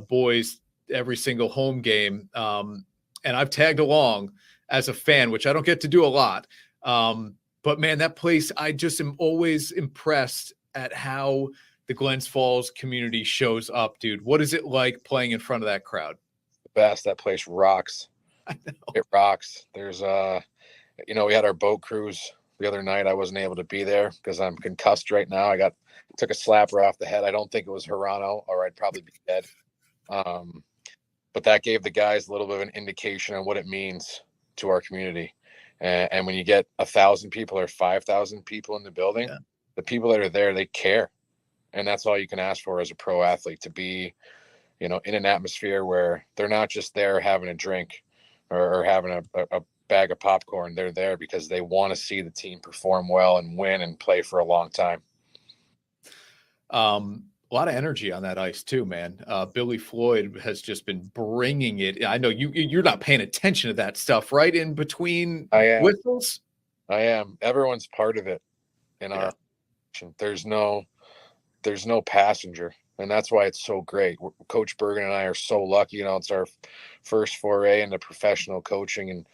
boys every single home game. And I've tagged along as a fan, which I don't get to do a lot. But man, that place, I just am always impressed at how the Glens Falls community shows up, dude. What is it like playing in front of that crowd? The best. That place rocks. I know. It rocks. There's we had our boat cruise the other night. I wasn't able to be there because I'm concussed right now. Took a slapper off the head. I don't think it was Hirano, or I'd probably be dead. But that gave the guys a little bit of an indication on what it means to our community. And when you get 1,000 people or 5,000 people in the building, the people that are there, they care. And that's all you can ask for as a pro athlete, to be, in an atmosphere where they're not just there having a drink or having a bag of popcorn. They're there because they want to see the team perform well and win and play for a long time. A lot of energy on that ice too, man. Billy Floyd has just been bringing it. I know you're not paying attention to that stuff, right? In between whistles. I am. Everyone's part of it in our. There's no passenger, and that's why it's so great. Coach Bergen and I are so lucky. It's our first foray into professional coaching, and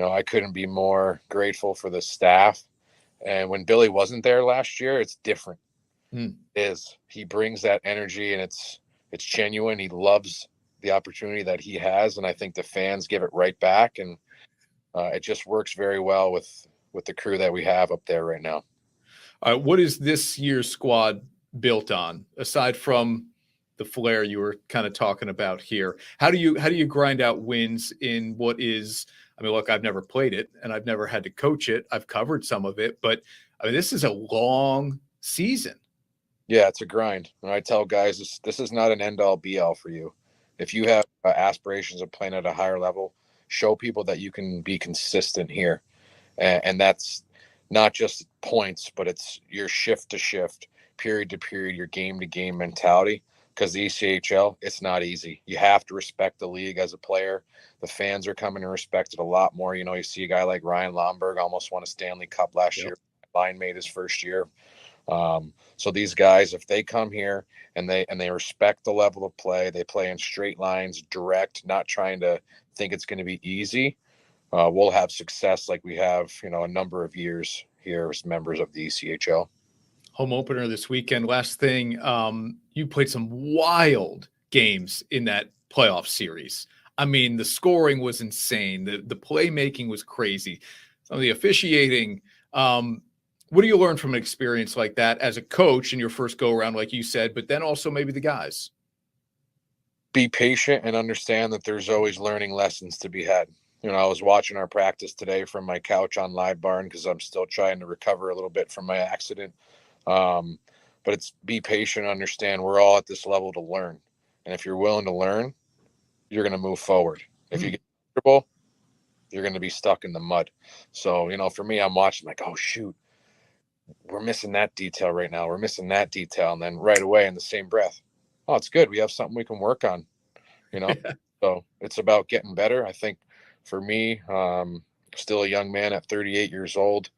I couldn't be more grateful for the staff. And when Billy wasn't there last year, it's different. He brings that energy, and it's genuine. He loves the opportunity that he has, and I think the fans give it right back, and it just works very well with the crew that we have up there right now. What is this year's squad built on, aside from the flair you were kind of talking about here? How do you grind out wins in what is? I mean, look, I've never played it, and I've never had to coach it. I've covered some of it, but I mean, this is a long season. Yeah, it's a grind. And I tell guys, this is not an end-all be-all for you. If you have aspirations of playing at a higher level, show people that you can be consistent here. And that's not just points, but it's your shift to shift, period to period, your game to game mentality. Because the ECHL, it's not easy. You have to respect the league as a player. The fans are coming to respect it a lot more. You see a guy like Ryan Lomberg almost won a Stanley Cup last year. Line made his first year. So these guys, if they come here and they respect the level of play, they play in straight lines, direct, not trying to think it's going to be easy, we'll have success like we have, a number of years here as members of the ECHL. Home opener this weekend. Last thing, you played some wild games in that playoff series. I mean, the scoring was insane. The playmaking was crazy. Some of the officiating. What do you learn from an experience like that as a coach in your first go around, like you said, but then also maybe the guys? Be patient and understand that there's always learning lessons to be had. I was watching our practice today from my couch on Live Barn because I'm still trying to recover a little bit from my accident. But it's be patient, understand we're all at this level to learn. And if you're willing to learn, you're going to move forward. If you get comfortable, you're going to be stuck in the mud. So, for me, I'm watching like, oh, shoot. We're missing that detail right now. We're missing that detail. And then right away in the same breath, oh, it's good. We have something we can work on, So it's about getting better. I think for me, still a young man at 38 years old.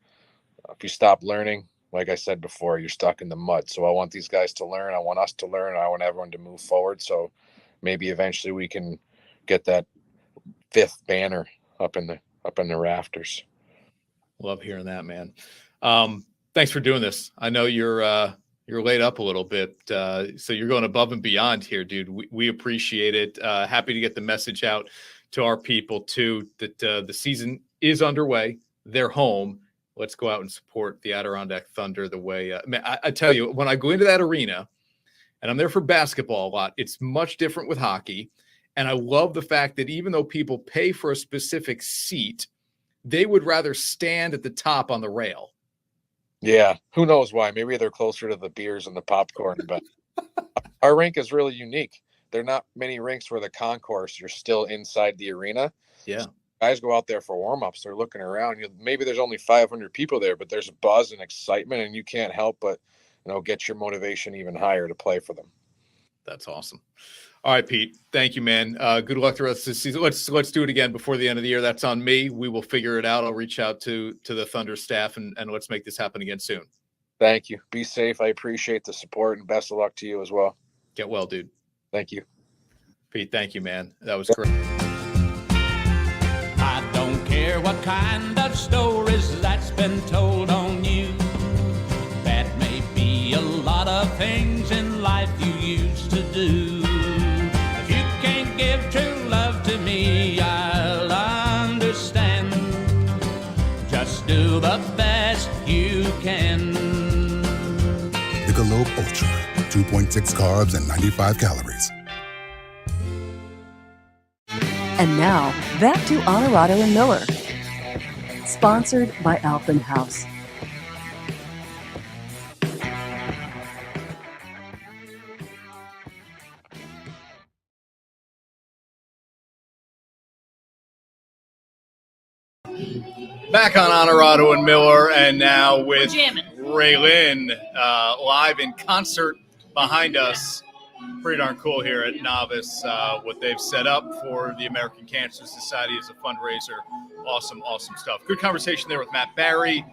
If you stop learning, like I said before, you're stuck in the mud. So I want these guys to learn. I want us to learn. I want everyone to move forward. So maybe eventually we can get that 5th banner up in the rafters. Love hearing that, man. Thanks for doing this. I know you're laid up a little bit, so you're going above and beyond here, dude. We appreciate it. Happy to get the message out to our people too that the season is underway. They're home. Let's go out and support the Adirondack Thunder the way. I tell you, when I go into that arena, and I'm there for basketball a lot, it's much different with hockey. And I love the fact that even though people pay for a specific seat, they would rather stand at the top on the rail. Yeah, who knows why? Maybe they're closer to the beers and the popcorn, but our rink is really unique. There are not many rinks where the concourse, you're still inside the arena. Yeah. So guys go out there for warm-ups. They're looking around. Maybe there's only 500 people there, but there's a buzz and excitement, and you can't help but, get your motivation even higher to play for them. That's awesome. All right, Pete. Thank you, man. Good luck the rest of the season. Let's do it again before the end of the year. That's on me. We will figure it out. I'll reach out to the Thunder staff and let's make this happen again soon. Thank you. Be safe. I appreciate the support and best of luck to you as well. Get well, dude. Thank you. Pete, thank you, man. That was great. I don't care what kind of stories that's been told on you. That may be a lot of things in life you used to do. Give true love to me, I'll understand. Just do the best you can. Michelob Ultra, 2.6 carbs and 95 calories. And now, back to Onorato and Miller. Sponsored by Alpenhaus. Back on Onorato and Miller, and now with Jamming. RaeLynn live in concert behind us. Pretty darn cool here at NOVUS, what they've set up for the American Cancer Society as a fundraiser. Awesome, awesome stuff. Good conversation there with Matt Barrie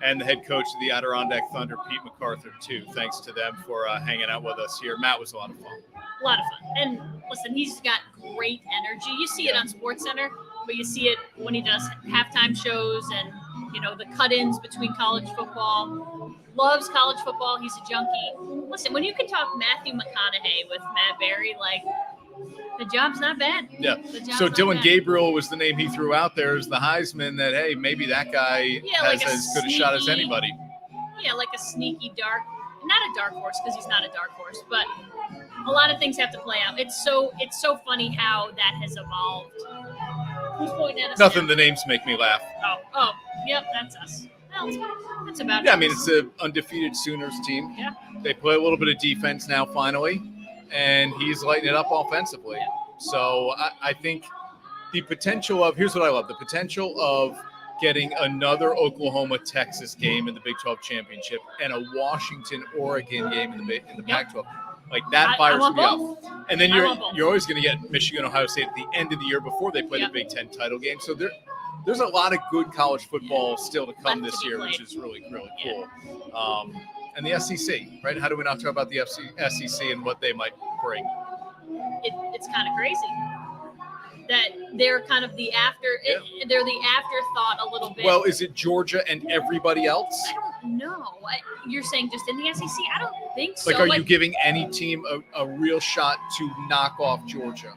and the head coach of the Adirondack Thunder, Pete MacArthur, too. Thanks to them for hanging out with us here. Matt, was a lot of fun. A lot of fun. And listen, he's got great energy. You see it on SportsCenter, but you see it when he does halftime shows and, you know, the cut-ins between college football. Loves college football. He's a junkie. Listen, when you can talk Matthew McConaughey with Matt Barrie, like, the job's not bad. Yeah. So Dylan Gabriel was the name he threw out there as the Heisman that, hey, maybe that guy has like as good a shot as anybody. Yeah, like a sneaky not a dark horse because he's not a dark horse, but a lot of things have to play out. It's so funny how that has evolved. Who's pointing at us? Nothing. Now? The names make me laugh. Oh, yep, that's us. Well, that's about it. Yeah, I mean, it's an undefeated Sooners team. Yeah. They play a little bit of defense now, finally, and he's lighting it up offensively. Yeah. So I think the potential of – here's what I love. The potential of getting another Oklahoma-Texas game in the Big 12 championship and a Washington-Oregon game in the Pac-12. Like, that fires me up. And then you're always going to get Michigan-Ohio State at the end of the year before they play the Big 10 title game. So there's a lot of good college football still to come this year, which is really, really cool. And the SEC, right? How do we not talk about the SEC and what they might bring? It's kind of crazy that they're kind of they're the afterthought a little bit. Well, is it Georgia and everybody else? I don't know. You're saying just in the SEC? I don't think so. Like, are you giving any team a real shot to knock off Georgia?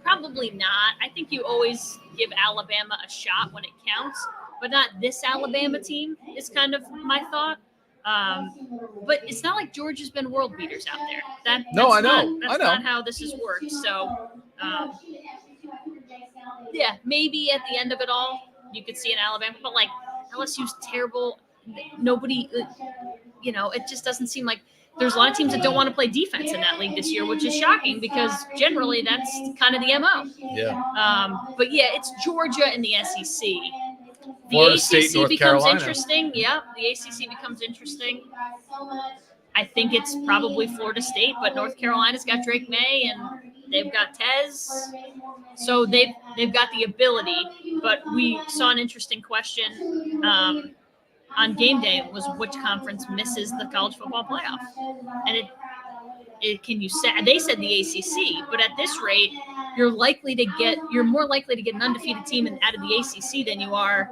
Probably not. I think you always give Alabama a shot when it counts, but not this Alabama team is kind of my thought. But it's not like Georgia's been world beaters out there. That's not how this has worked. So, yeah, maybe at the end of it all, you could see an Alabama, but like LSU's terrible. Nobody, it just doesn't seem like there's a lot of teams that don't want to play defense in that league this year, which is shocking because generally that's kind of the MO. Yeah. But yeah, it's Georgia and the SEC. The Florida ACC State, North becomes Carolina. interesting. Yeah, the ACC becomes interesting. I think it's probably Florida State, but North Carolina's got Drake May and they've got Tez. So they've got the ability, but we saw an interesting question on game day was which conference misses the college football playoff. And they said the ACC, but at this rate, you're more likely to get an undefeated team out of the ACC than you are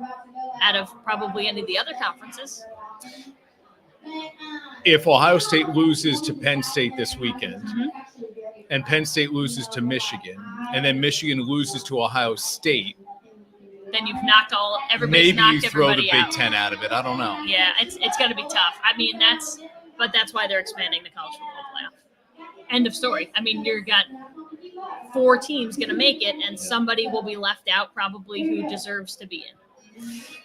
out of probably any of the other conferences. If Ohio State loses to Penn State this weekend, and Penn State loses to Michigan, and then Michigan loses to Ohio State, then you've knocked everybody's maybe knocked you throw the everybody Big Ten out of it. I don't know. Yeah, it's going to be tough. I mean, that's why they're expanding the college football playoff. End of story. I mean, you've got 4 teams going to make it, and somebody will be left out probably who deserves to be in.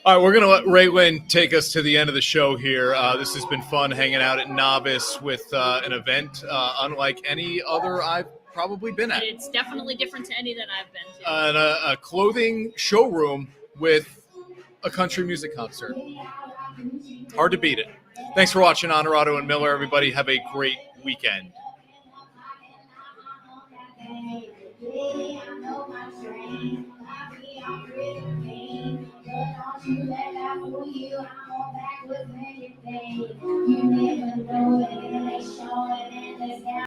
All right, we're going to let RaeLynn take us to the end of the show here. This has been fun hanging out at NOVUS with an event unlike any other I've probably been at. It's definitely different to any that I've been to. And a clothing showroom with a country music concert. Hard to beat it. Thanks for watching Onorato and Miller, everybody. Have a great weekend. You never know